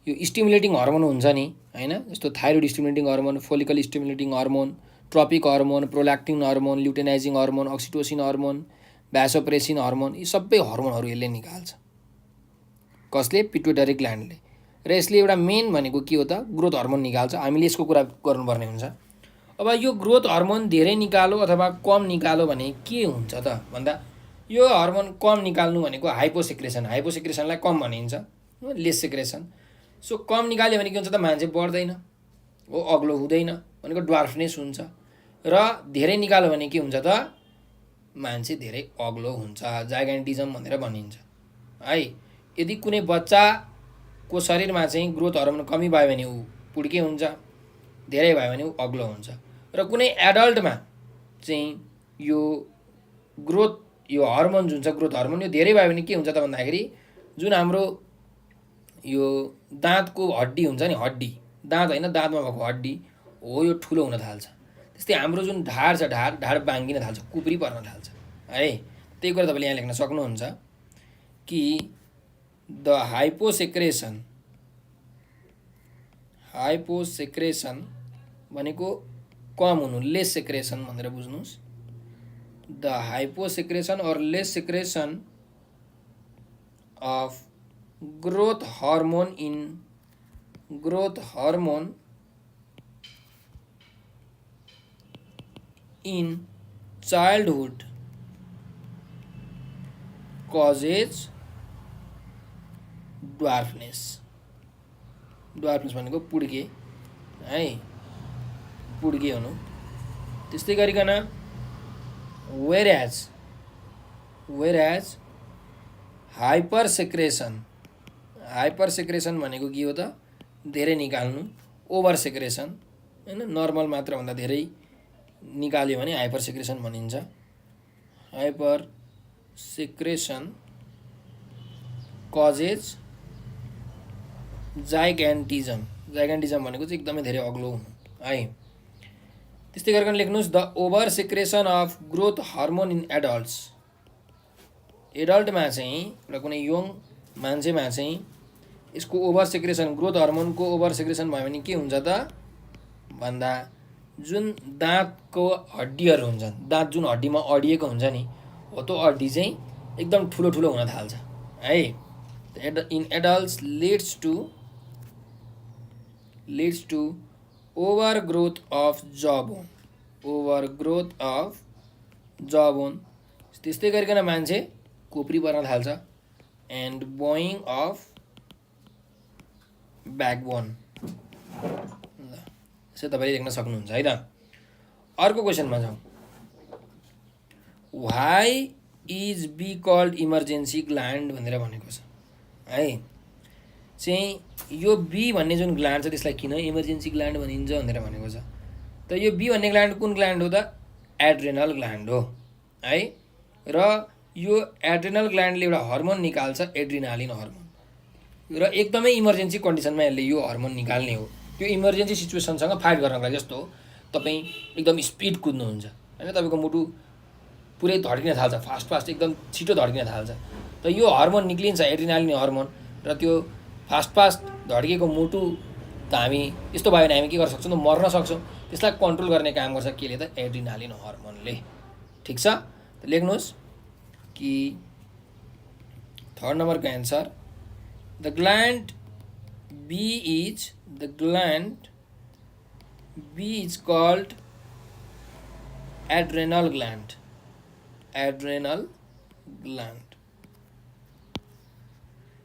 यो स्टिमुलेटिङ हर्मोन हुन्छ नि हैन, जस्तो thyroid stimulating hormone, follicle stimulating hormone, tropic hormone, prolactin hormone, luteinising hormone, oxytocin hormone, vasopressin hormone, यी सबै हर्मोनहरू यसले निकाल्छ. कसले? पिट्युटरी ग्ल्यान्डले. र यसले एउटा मेन भनेको के हो त? ग्रोथ हर्मोन निकाल्छ. हामीले यसको कुरा गर्नुपर्ने हुन्छ. अब यो ग्रोथ हर्मोन धेरै निकालो अथवा कम निकालो भने के हुन्छ त भन्दा यो हर्मोन कम निकाल्नु भनेको हाइपोसेक्रेसन. हाइपोसेक्रेसनलाई कम भनिन्छ, लेस सेक्रेसन. सो कम निकाल्यो भने के हुन्छ त मान्छे बढ्दैन हो, अग्लो हुँदैन भनेको ड्वार्फनेस हुन्छ। र धेरै निकाल्यो भने के हुन्छ त मान्छे धेरै अग्लो हुन्छ, जाइगेन्टिजम भनेर भनिन्छ है। यदि कुनै बच्चाको शरीरमा चाहिँ ग्रोथ हर्मोन कमी भयो भने ऊ पुड्के हुन्छ, धेरै भयो भने ऊ अग्लो हुन्छ। र कुनै एडल्टमा चाहिँ यो ग्रोथ यो हर्मोन जुन छ ग्रोथ हर्मोन यो धेरै भयो भने के हुन्छ त भन्दाखेरि जुन हाम्रो यो दाँतको हड्डी हुन्छ नि, हड्डी दाँत होइन दाँतमा भएको हड्डी हो, यो ठुलो हुन थाल्छ। त्यस्तै हाम्रो जुन ढाड छ ढाड बाङ्गिन थाल्छ, कुप्री पर्न थाल्छ है। त्यही कुरा तपाईँले यहाँ लेख्न सक्नुहुन्छ कि द हाइपोसेक्रेसन भनेको कम हुनु, लेस सेक्रेसन भनेर बुझ्नुहोस्। द हाइपोसेक्रेसन और lace secretion of growth hormone in childhood causes dwarfness भनेको पुड्के है, पुड्के हुनु। त्यस्तै गरिकन वेयरएज हाइपर सेक्रेसन भनेको के हो त धेरै निकाल्नु, ओभर सेक्रेसन हैन, नर्मल मात्राभन्दा धेरै निकाल्यो भने हाइपर सेक्रेसन भनिन्छ। हाइपर सेक्रेसन कजेज जाइगेन्टिजम भनेको चाहिँ एकदमै धेरै अग्लो हुनु है। त्यस्तै गरिकन लेख्नुहोस् the over secretion of growth hormone in adults. एडल्टमा चाहिँ एउटा कुनै यङ मान्छेमा चाहिँ यसको ओभर सेक्रेसन ग्रोथ हार्मोनको ओभर सेक्रेसन भयो भने के हुन्छ त भन्दा जुन दाँतको हड्डीहरू हुन्छन्, दाँत जुन हड्डीमा अडिएको हुन्छ नि हो, त्यो हड्डी चाहिँ एकदम ठुलो ठुलो हुन थाल्छ है। In adults leads to overgrowth of jawbone। त्यस्तै गरिकन मान्छे कोप्री पर्न थाल्छ एन्ड बोइङ अफ ब्याकबोन। यसो तपाईँले देख्न सक्नुहुन्छ है त। अर्को क्वेसनमा जाउँ। Why is B called emergency gland भनेर भनेको छ है। चाहिँ यो बी भन्ने जुन ग्ल्यान्ड छ त्यसलाई किन इमर्जेन्सी ग्ल्यान्ड भनिन्छ भनेर भनेको छ। त यो बी भन्ने ग्ल्यान्ड कुन ग्ल्यान्ड हो त एड्रेनल ग्ल्यान्ड हो है। र यो एड्रेनल ग्ल्यान्डले एउटा हर्मोन निकाल्छ एड्रिनालिन हर्मोन, र एकदमै इमर्जेन्सी कन्डिसनमा यसले यो हर्मोन निकाल्ने हो। त्यो इमर्जेन्सी सिचुएसनसँग फाइट गर्नको लागि जस्तो तपाईँ एकदम स्पिड कुद्नुहुन्छ होइन, तपाईँको मुटु पुरै धड्किन थाल्छ, फास्ट एकदम छिटो धड्किन थाल्छ, त यो हर्मोन निक्लिन्छ एड्रिनालिन हर्मोन। र त्यो फास्ट धड्किएको मुटु त हामी यस्तो भयो भने हामी के गर्न सक्छौँ त मर्न सक्छौँ। त्यसलाई कन्ट्रोल गर्ने काम गर्छ केले त एड्रिनालिन हर्मोनले। ठिक छ, त लेख्नुहोस् कि थर्ड नम्बरको answer the gland B is called adrenal gland.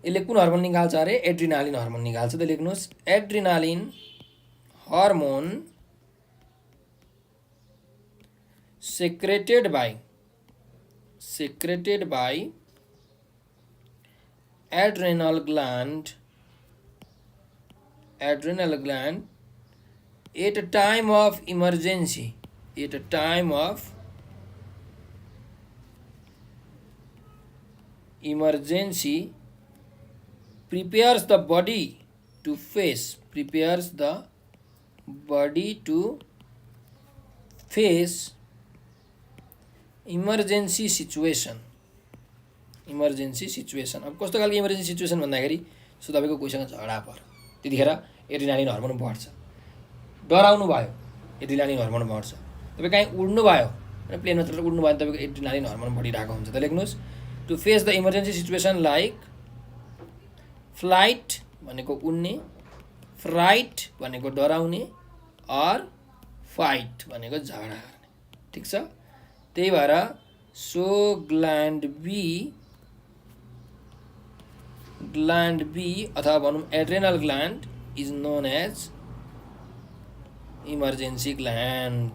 यसले कुन हर्मोन निकाल्छ अरे एड्रिनालिन हर्मोन निकाल्छ। त लेख्नुहोस् adrenaline hormone secreted by adrenal gland at a time of emergency prepares the body to face emergency situation. अब कस्तो खालको इमर्जेन्सी सिचुएसन भन्दाखेरि सो तपाईँको कोहीसँग झगडा पर्यो, त्यतिखेर एड्रिनालिन हर्मोन बढ्छ। डराउनु भयो एड्रिनालिन हर्मोन बढ्छ। तपाईँ कहीँ उड्नु भयो प्लेनमा चढेर उड्नु भयो भने तपाईँको एड्रिनालिन हर्मोन बढिरहेको हुन्छ। त लेख्नुहोस् to face the emergency situation like flight भनेको उड्ने, फ्राइट भनेको डराउने, अर फाइट भनेको झगडा गर्ने। ठिक छ, त्यही भएर so gland B gland B अथवा भनौँ adrenal gland is known as emergency gland,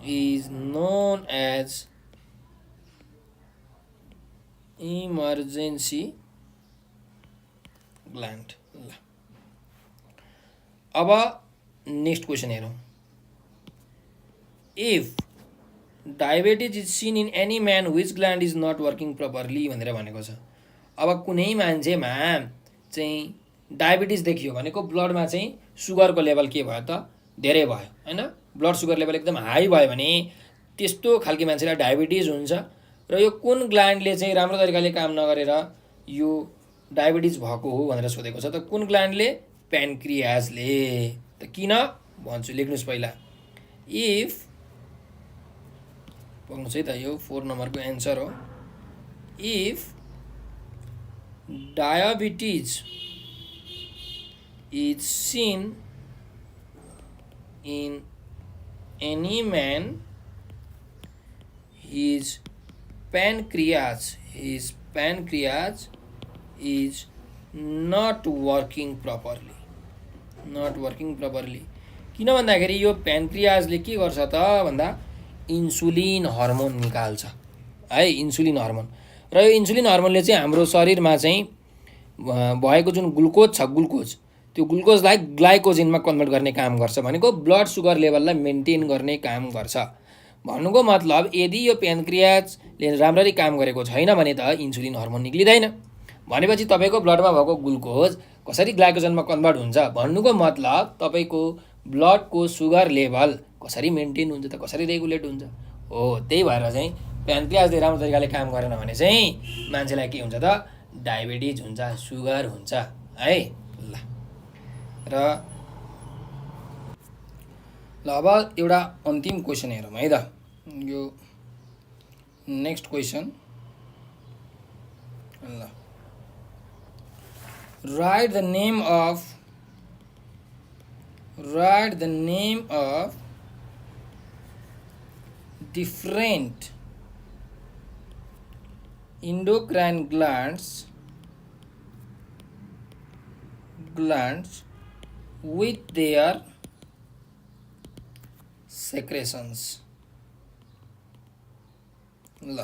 is known as emergency gland. ल अब नेक्स्ट क्वेसन हेरौँ। If diabetes is seen in any man which gland is not working properly भनेर भनेको छ। अब कुनै मान्छेमा चाहिँ डायबिटिज देखियो भनेको ब्लडमा चाहिँ सुगरको लेभल के भयो त धेरै भयो हैन, ब्लड सुगर लेभल एकदम हाई भयो भने त्यस्तो खालके मान्छेलाई डायबिटिज हुन्छ। र यो कुन ग्ल्यान्डले चाहिँ राम्रो तरिकाले काम नगरेर यो डायबिटिज भएको हो भनेर सोधेको छ। त कुन ग्ल्यान्डले? प्यानक्रियाजले। त किन भन्छु, लेख्नुस् पहिला। इफ पढ्नुहोस् है त, यो 4 नम्बरको एन्सर हो। If diabetes is seen in any man his pancreas is not working properly, किन भन्दाखेरि यो प्यानक्रियाजले के गर्छ त भन्दा इन्सुलिन हर्मोन निकाल्छ है, इन्सुलिन हर्मोन। र यो इन्सुलिन हर्मोनले चाहिँ हाम्रो शरीरमा चाहिँ भएको जुन ग्लुकोज छ, त्यो ग्लुकोजलाई ग्लाइकोजेनमा कन्भर्ट गर्ने काम गर्छ, भनेको ब्लड सुगर लेभललाई मेन्टेन गर्ने काम गर्छ। भन्नुको मतलब यदि यो प्यानक्रियाजले राम्ररी काम गरेको छैन भने त इन्सुलिन हर्मोन निक्लिँदैन, भनेपछि तपाईँको ब्लडमा भएको ग्लुकोज कसरी ग्लाइकोजनमा कन्भर्ट हुन्छ। भन्नुको मतलब तपाईँको ब्लडको सुगर लेभल कसरी मेन्टेन हुन्छ त, कसरी रेगुलेट हुन्छ हो। त्यही भएर चाहिँ प्यानक्रियाजले राम्रो तरिकाले काम गरेन भने चाहिँ मान्छेलाई के हुन्छ त डायबिटिज हुन्छ, सुगर हुन्छ है। ल अब एउटा अन्तिम क्वेसन हेरौँ है त। यो नेक्स्ट क्वेसन। ल right the name of different endocrine glands with their secretions। ल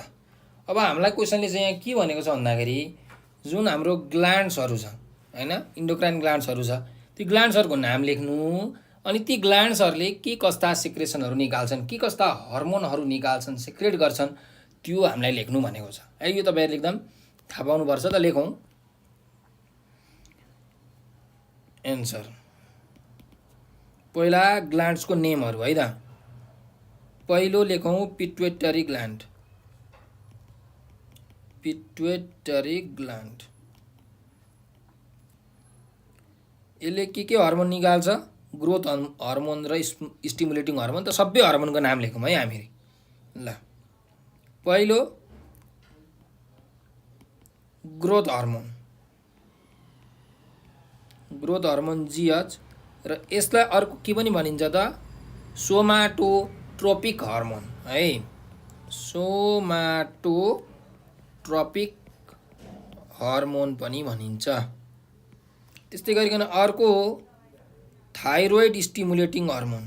अब हामीलाई क्वेसनले चाहिँ यहाँ के भनेको छ भन्दाखेरि जुन हाम्रो ग्ल्यान्ड्सहरू छ हैन, इन्डोक्राइन ग्ल्यान्ड्सहरू छ, ती ग्ल्यान्ड्सहरूको नाम लेख्नु, अनि ती ग्ल्यान्ड्सहरूले के कस्ता सिक्रेसनहरू निकाल्छन्, के कस्ता हर्मोनहरू निकाल्छन्, सिक्रेट गर्छन्, त्यो हामीलाई लेख्नु भनेको छ है। यो तपाईहरुले एकदम थाहा पाउनुपर्छ। त लेखौँ एन्सर। पहिला ग्ल्यान्ड्सको नेमहरू है त। पहिलो लेखौँ पिट्युटरी ग्ल्यान्ड, यसले के हर्मोन निकाल्छ? ग्रोथ हर्मोन र स्टिमुलेटिङ हर्मोन। त सबै हर्मोनको नाम लेखौँ है हामी। ल पहिलो ग्रोथ हर्मोन जीएच, र यसलाई अर्को के पनि भनिन्छ त सोमाटोट्रोपिक हर्मोन है, सोमाटोट्रोपिक हर्मोन पनि भनिन्छ। त्यस्तै गरिकन अर्को thyroid stimulating hormone,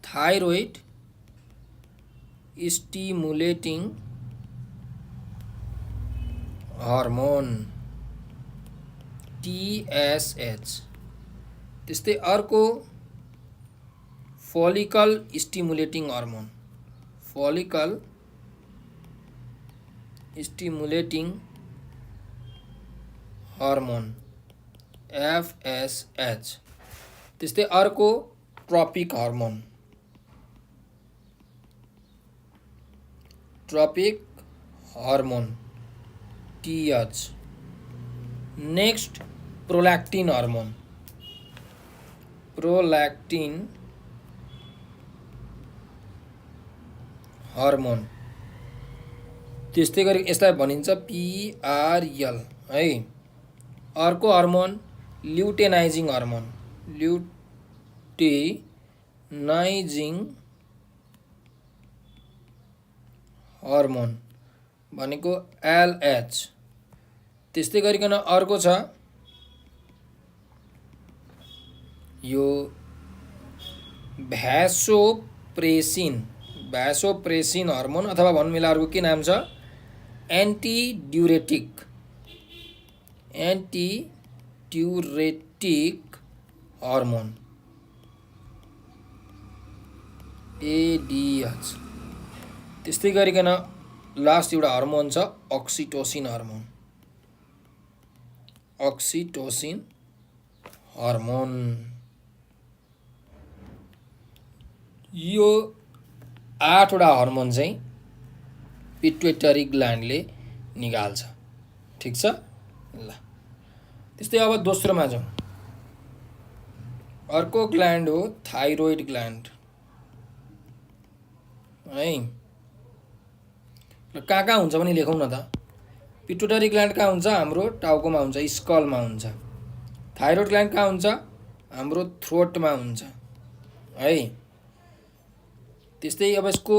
thyroid stimulating hormone TSH। त्यस्तै अर्को follicle stimulating hormone, follicle stimulating hormone FSH। त्यस्तै अर्को trophic hormone, TH। Next prolactin hormone, त्यस्तै गरी यसलाई भनिन्छ PRL है। अर्को हर्मोन ल्युटेनाइजिङ हर्मोन, भनेको LH। त्यस्तै गरिकन अर्को छ यो भ्यासोप्रेसिन हर्मोन, अथवा भन्नु मिला अर्को के नाम छ एन्टिड्युरेटिक हर्मोन ADH। त्यस्तै गरिकन लास्ट एउटा हर्मोन छ अक्सिटोसिन हर्मोन। यो 8 वटा हर्मोन चाहिँ पिट्युटरी ग्ल्यान्डले निकाल्छ। ठिक छ ल। त्यस्तै अब दोस्रोमा जाउँ। अर्को ग्ल्यान्ड हो थाइरोइड ग्ल्यान्ड है। र कहाँ हुन्छ भने लेखौँ न त। पिट्युटरी ग्ल्यान्ड कहाँ हुन्छ? हाम्रो टाउकोमा हुन्छ, स्कलमा हुन्छ। थाइरोइड ग्ल्यान्ड कहाँ हुन्छ? हाम्रो थ्रोटमा हुन्छ है। त्यस्तै अब यसको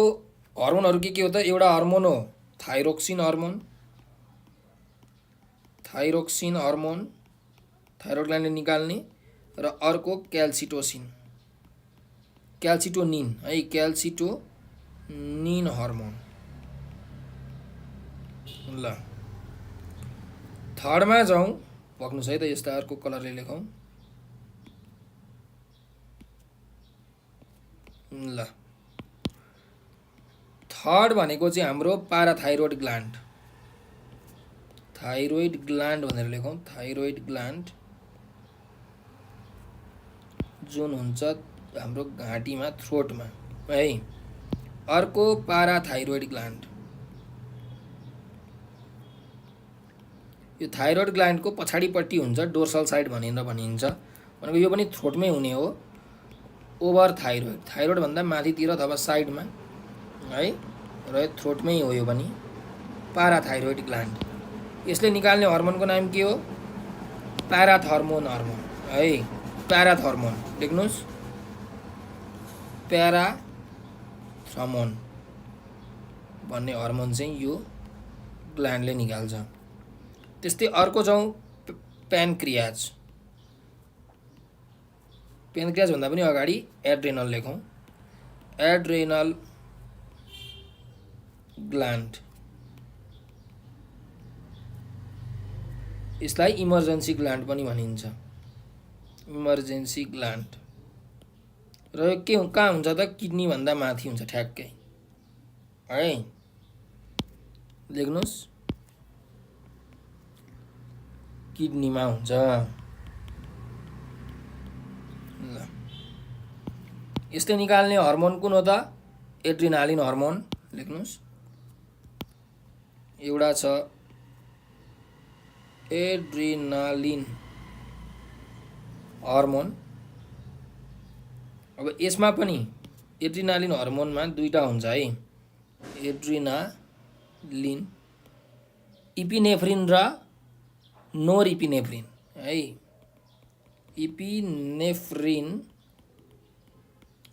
हर्मोनहरू के हो त? एउटा हर्मोन हो थाइरोक्सिन हर्मोन थाइरोइड ग्ल्यान्डले निकाल्ने, र अर्को क्याल्सिटोनिन है, क्याल्सिटोनिन हर्मोन। ल थर्डमा जाउँ। पक्नुहोस् है त, यस्ता अर्को कलरले लेखौँ। ल थर्ड भनेको चाहिँ हाम्रो पाराथाइरोइड ग्ल्यान्ड भनेर लेखौँ। थाइरोइड ग्ल्यान्ड जुन हुन्छ हाम्रो घाँटीमा, थ्रोटमा है। अर्को पाराथाइरोइड ग्ल्यान्ड। यो थाइरोइड ग्ल्यान्डको पछाडिपट्टि हुन्छ, डोर्सल साइड भनिन्छ। भनेको यो पनि थ्रोटमै हुने हो। ओभर थाइरोइड भन्दा माथितिर अथवा साइडमा है, र थ्रोटमै हो यो पनि पाराथाइरोइड ग्ल्यान्ड। यसले निकाल्ने हर्मोनको नाम के हो? प्याराथर्मोन हर्मोन है। प्याराथर्मोन लेख्नुहोस्, प्याराथर्मोन भन्ने हर्मोन चाहिँ यो ग्ल्यान्डले निकाल्छ। त्यस्तै अर्को जाउँ प्यानक्रियाज भन्दा पनि अगाडि एड्रेनल लेखौँ। एड्रेनल ग्ल्यान्ड, यसलाई इमर्जेन्सी ग्ल्यान्ड पनि भनिन्छ। Emergency gland. र यो के कहाँ हुन्छ त? किडनी भन्दा माथि हुन्छ ठ्याक्कै है। लेख्नुहोस्, किडनीमा हुन्छ। ल यसले निकाल्ने हर्मोन कुन हो त? Adrenaline hormone. लेख्नुहोस्, एउटा छ एड्रिनालिन हर्मोन। अब यसमा पनि एड्रिनालिन हर्मोनमा दुईटा हुन्छ है। एड्रिनालिन, इपिनेफ्रिन र नोर इपिनेफ्रिन है। इपिनेफ्रिन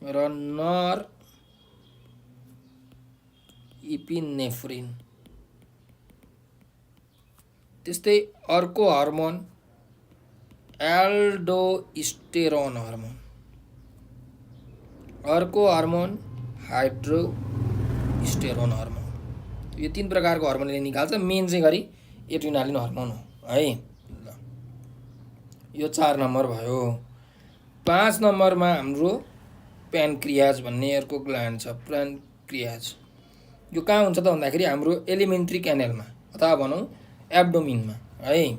र नर इपिनेफ्रिन। त्यस्तै अर्को हर्मोन एल्डोस्टेरोन हर्मोन। अर्को हर्मोन हाइड्रोस्टेरोन हर्मोन। यो 3 प्रकारको हर्मोनले निकाल्छ। मेन चाहिँ गरी एड्रिनालिन हर्मोन हो है। ल यो 4 नम्बर भयो। 5 नम्बरमा हाम्रो प्यानक्रियाज भन्ने अर्को ग्ल्यान्ड छ। प्यानक्रियाज यो कहाँ हुन्छ त भन्दाखेरि हाम्रो एलिमेन्ट्री क्यानेलमा अथवा भनौँ एब्डोमिनमा है।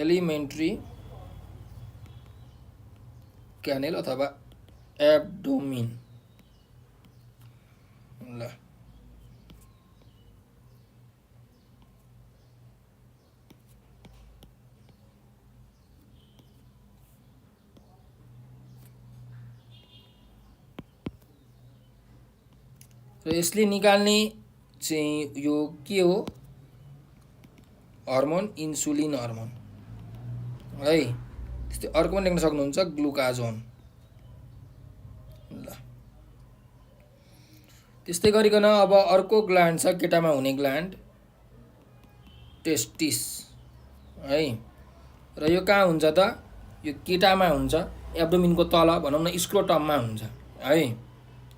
एलिमेन्ट्री क्यानेल अथवा एब्डोमिन। ल र यसले निकाल्ने चाहिँ यो के हो? हर्मोन इन्सुलिन हर्मोन है। त्यस्तै अर्को पनि लेख्न सक्नुहुन्छ ग्लुकाजोन। ल त्यस्तै गरिकन अब अर्को ग्ल्यान्ड छ केटामा हुने ग्ल्यान्ड टेस्टिस है। र यो कहाँ हुन्छ त? यो केटामा हुन्छ, एब्डोमिनको तल भनौँ न स्क्रोटममा हुन्छ है।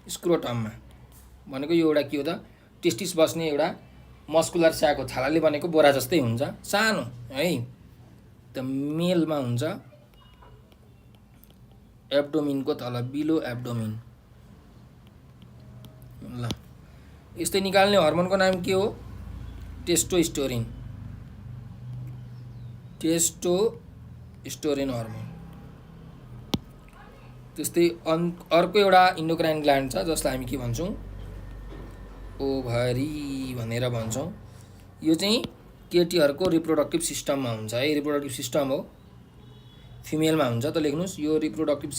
स्क्रोटममा भनेको यो एउटा के हो त? टेस्टिस बस्ने एउटा मस्कुलर स्याको छालाले बनेको बोरा जस्तै हुन्छ, सानो है। त मेलमा हुन्छ एब्डोमिनको तल, बिलो एब्डोमिन। ल यस्तै निकाल्ने हर्मोनको नाम के हो? टेस्टोस्टेरोन। Testosterone hormone. त्यस्तै अर्को एउटा इन्डोक्राइन ग्ल्यान्ड छ जसलाई हामी के भन्छौँ? ओभरी भनेर भन्छौँ। यो चाहिँ केटीहरूको रिप्रोडक्टिभ सिस्टममा हुन्छ है। रिप्रोडक्टिभ सिस्टम हो, फिमेलमा हुन्छ। त लेख्नुहोस् यो रिप्रोडक्टिभ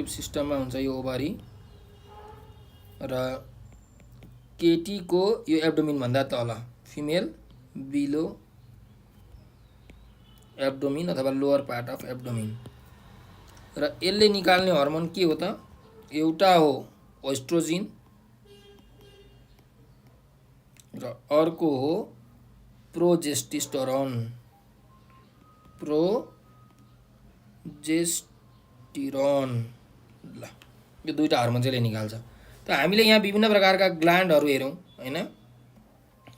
सिस्टममा हुन्छ यो ओभरी। र केटीको यो एब्डोमिन भन्दा तल, फिमेल बिलो एब्डोमिन अथवा लोअर पार्ट अफ एब्डोमिन। र यसले निकाल्ने हर्मोन के हो त? एउटा हो एस्ट्रोजिन र अर्को हो प्रोजेस्टेरोन। ल यो दुईटा हर्मोन चाहिँ निकाल्छ। त हामीले यहाँ विभिन्न प्रकारका ग्ल्यान्डहरू हेरौँ हैन।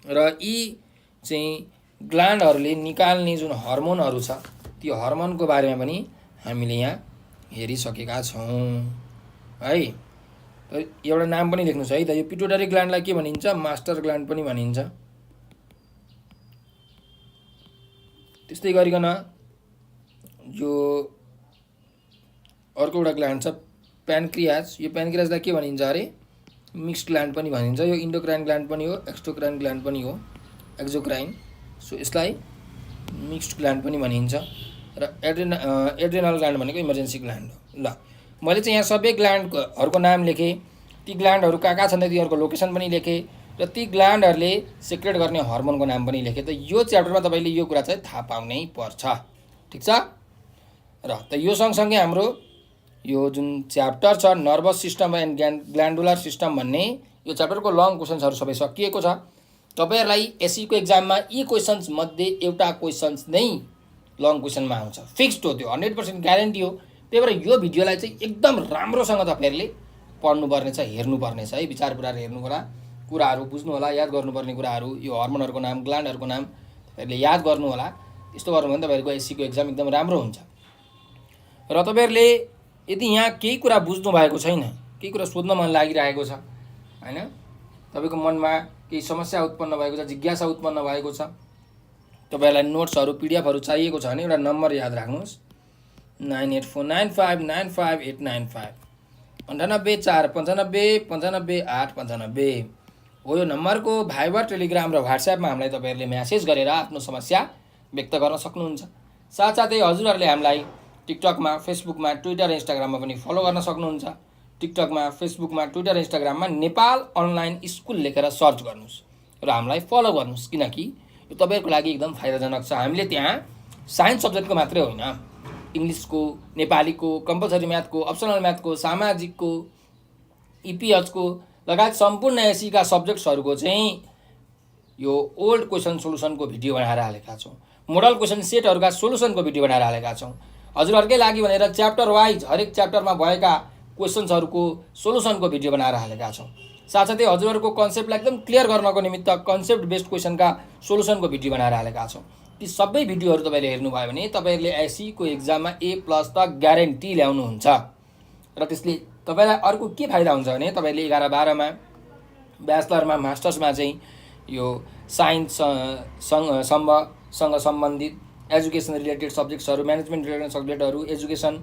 र यी चाहिँ ग्ल्यान्डहरूले निकाल्ने जुन हर्मोनहरू छ त्यो हर्मोनको बारेमा पनि हामीले यहाँ हेरिसकेका छौँ है। एउटा नाम पनि लेख्नुहोस् है त। यो पिट्युटरी ग्ल्यान्डलाई के भनिन्छ? मास्टर ग्ल्यान्ड पनि भनिन्छ। त्यस्तै गरिकन यो अर्को एउटा ग्ल्यान्ड छ प्यानक्रियाज। यो प्यानक्रियाजलाई के भनिन्छ अरे? मिक्स्ड ग्ल्यान्ड पनि भनिन्छ। यो इन्डोक्राइन ग्ल्यान्ड पनि हो, एक्सोक्राइन ग्ल्यान्ड पनि हो, एक्जोक्राइन। सो यसलाई मिक्स्ड ग्ल्यान्ड पनि भनिन्छ। र एड्रेनल ग्ल्यान्ड भनेको इमर्जेन्सी ग्ल्यान्ड हो। ल मैले चाहिँ यहाँ सबै ग्ल्यान्डहरूको नाम लेखेँ, ती ग्ल्यान्डहरू कहाँ छन् तिनीहरूको लोकेसन पनि लेखेँ, र ती ग्ल्यान्डहरूले सेक्रेट गर्ने हर्मोनको नाम पनि लेखेँ। त यो च्याप्टरमा तपाईँले यो कुरा चाहिँ थाहा पाउनै पर्छ, ठिक छ। र त यो सँगसँगै हाम्रो यो जुन च्याप्टर छ nervous system and glandular system भन्ने यो च्याप्टरको लङ क्वेसन्सहरू सबै सकिएको छ। तपाईँहरूलाई एससीको एक्जाममा यी क्वेसन्स मध्ये एउटा क्वेसन्स नै लङ क्वेसनमा आउँछ, फिक्स्ड हो, त्यो 100% ग्यारेन्टी हो। त्यही भएर यो भिडियोलाई चाहिँ एकदम राम्रोसँग तपाईँहरूले पढ्नुपर्ने छ, हेर्नुपर्ने छ है। विचार पुरा हेर्नु होला, कुराहरू बुझ्नु होला, याद गर्नुपर्ने कुराहरू, यो हर्मोनहरूको नाम, ग्ल्यान्डहरूको नाम तपाईँहरूले याद गर्नु होला। यस्तो गर्नु भने तपाईँहरूको एससीको एक्जाम एकदम राम्रो हुन्छ। र तपाईँहरूले यदि यहाँ केही कुरा बुझ्नु भएको छैन, केही कुरा सोध्न मन लागिरहेको छ हैन, तपाईँको मनमा केही समस्या उत्पन्न भएको छ, जिज्ञासा उत्पन्न भएको छ, तपाईँहरूलाई नोट्सहरू पिडिएफहरू चाहिएको छ भने एउटा नम्बर याद राख्नुहोस् 9849595895 9849595895 हो। यो नम्बरको भाइबर, टेलिग्राम र व्हाट्सएपमा हामीलाई तपाईँहरूले म्यासेज गरेर आफ्नो समस्या व्यक्त गर्न सक्नुहुन्छ। साथसाथै हजुरहरूले हामीलाई टिकटकमा, फेसबुकमा, ट्विटर, इन्स्टाग्राममा पनि फलो गर्न सक्नुहुन्छ। टिकटकमा, फेसबुकमा, ट्विटर, इन्स्टाग्राममा नेपाल अनलाइन स्कुल लेखेर सर्च गर्नुहोस् र हामीलाई फलो गर्नुहोस्, किनकि यो तपाईँहरूको लागि एकदम फाइदाजनक छ। हामीले त्यहाँ साइन्स सब्जेक्टको मात्रै होइन, इङ्ग्लिसको, नेपालीको, कम्पलसरी म्याथको, अप्सनल म्याथको, सामाजिकको, इपिएचको लगायत सम्पूर्ण एसीका सब्जेक्ट्सहरूको चाहिँ यो ओल्ड क्वेसन सोलुसनको भिडियो बनाएर हालेका छौँ। मोडल क्वेसन सेटहरूका सोलुसनको भिडियो बनाएर हालेका छौँ। हजुरहरूकै लागि भनेर च्याप्टर वाइज हरेक च्याप्टरमा भएका क्वेसन्सहरूको सोलुसनको भिडियो बनाएर हालेका छौँ। साथसाथै हजुरहरूको कन्सेप्टलाई एकदम क्लियर गर्नको निमित्त कन्सेप्ट बेस्ड क्वेसनका सोलुसनको भिडियो बनाएर हालेका छौँ। ती सबै भिडियोहरू तपाईँले हेर्नुभयो भने तपाईँहरूले एससीको एक्जाममा A+ त ग्यारेन्टी ल्याउनुहुन्छ। र त्यसले तपाईँलाई अर्को के फाइदा हुन्छ भने तपाईँले 11-12मा, ब्याचलरमा, मास्टर्समा चाहिँ यो साइन्ससँग सम्बन्धित एजुकेसन रिलेटेड सब्जेक्ट्सहरू, म्यानेजमेन्ट रिलेटेड सब्जेक्टहरू, एजुकेसन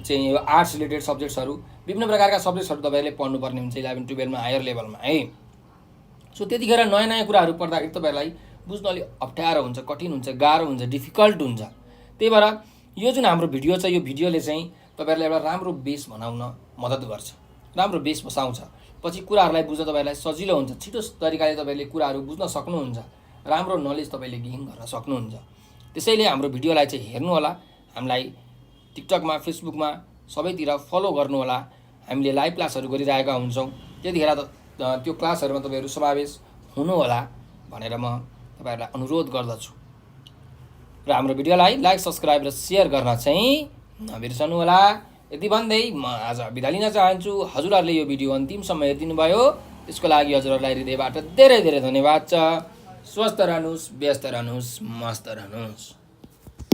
चाहिँ यो आर्ट्स रिलेटेड सब्जेक्ट्सहरू, विभिन्न प्रकारका सब्जेक्ट्सहरू तपाईँहरूले पढ्नुपर्ने हुन्छ 11-12मा हायर लेभलमा है। सो त्यतिखेर नयाँ नयाँ कुराहरू पढ्दाखेरि तपाईँहरूलाई बुझ्न अलिक अप्ठ्यारो हुन्छ, कठिन हुन्छ, गाह्रो हुन्छ, डिफिकल्ट हुन्छ। त्यही भएर यो जुन हाम्रो भिडियो छ यो भिडियोले चाहिँ तपाईँहरूलाई एउटा राम्रो बेस बनाउन मद्दत गर्छ, राम्रो बेस बसाउँछ। पछि कुराहरूलाई बुझ्न तपाईँहरूलाई सजिलो हुन्छ, छिटो तरिकाले तपाईँले कुराहरू बुझ्न सक्नुहुन्छ, राम्रो नलेज तपाईँले गेन गर्न सक्नुहुन्छ। त्यसैले हाम्रो भिडियोलाई चाहिँ हेर्नु होला, हामीलाई टिकटकमा, फेसबुकमा सबैतिर फलो गर्नु होला। हामीले लाइभ क्लासहरू गरिरहेका हुन्छौँ। त्यतिखेर त्यो क्लासहरूमा तपाईँहरू समावेश हुनुहोला भनेर म तपाईँहरूलाई अनुरोध गर्दछु र हाम्रो भिडियोलाई लाइक सब्सक्राइब र सेयर गर्न चाहिँ नबिर्सनुहोला। यति भन्दै म आज बिदा लिन चाहन्छु। हजुरहरूले यो भिडियो अन्तिमसम्म हेरिदिनु भयो, त्यसको लागि हजुरहरूलाई हृदयबाट धेरै धेरै धन्यवाद छ। स्वस्थ रहनुहोस्, व्यस्त रहनुहोस्, मस्त रहनुहोस्।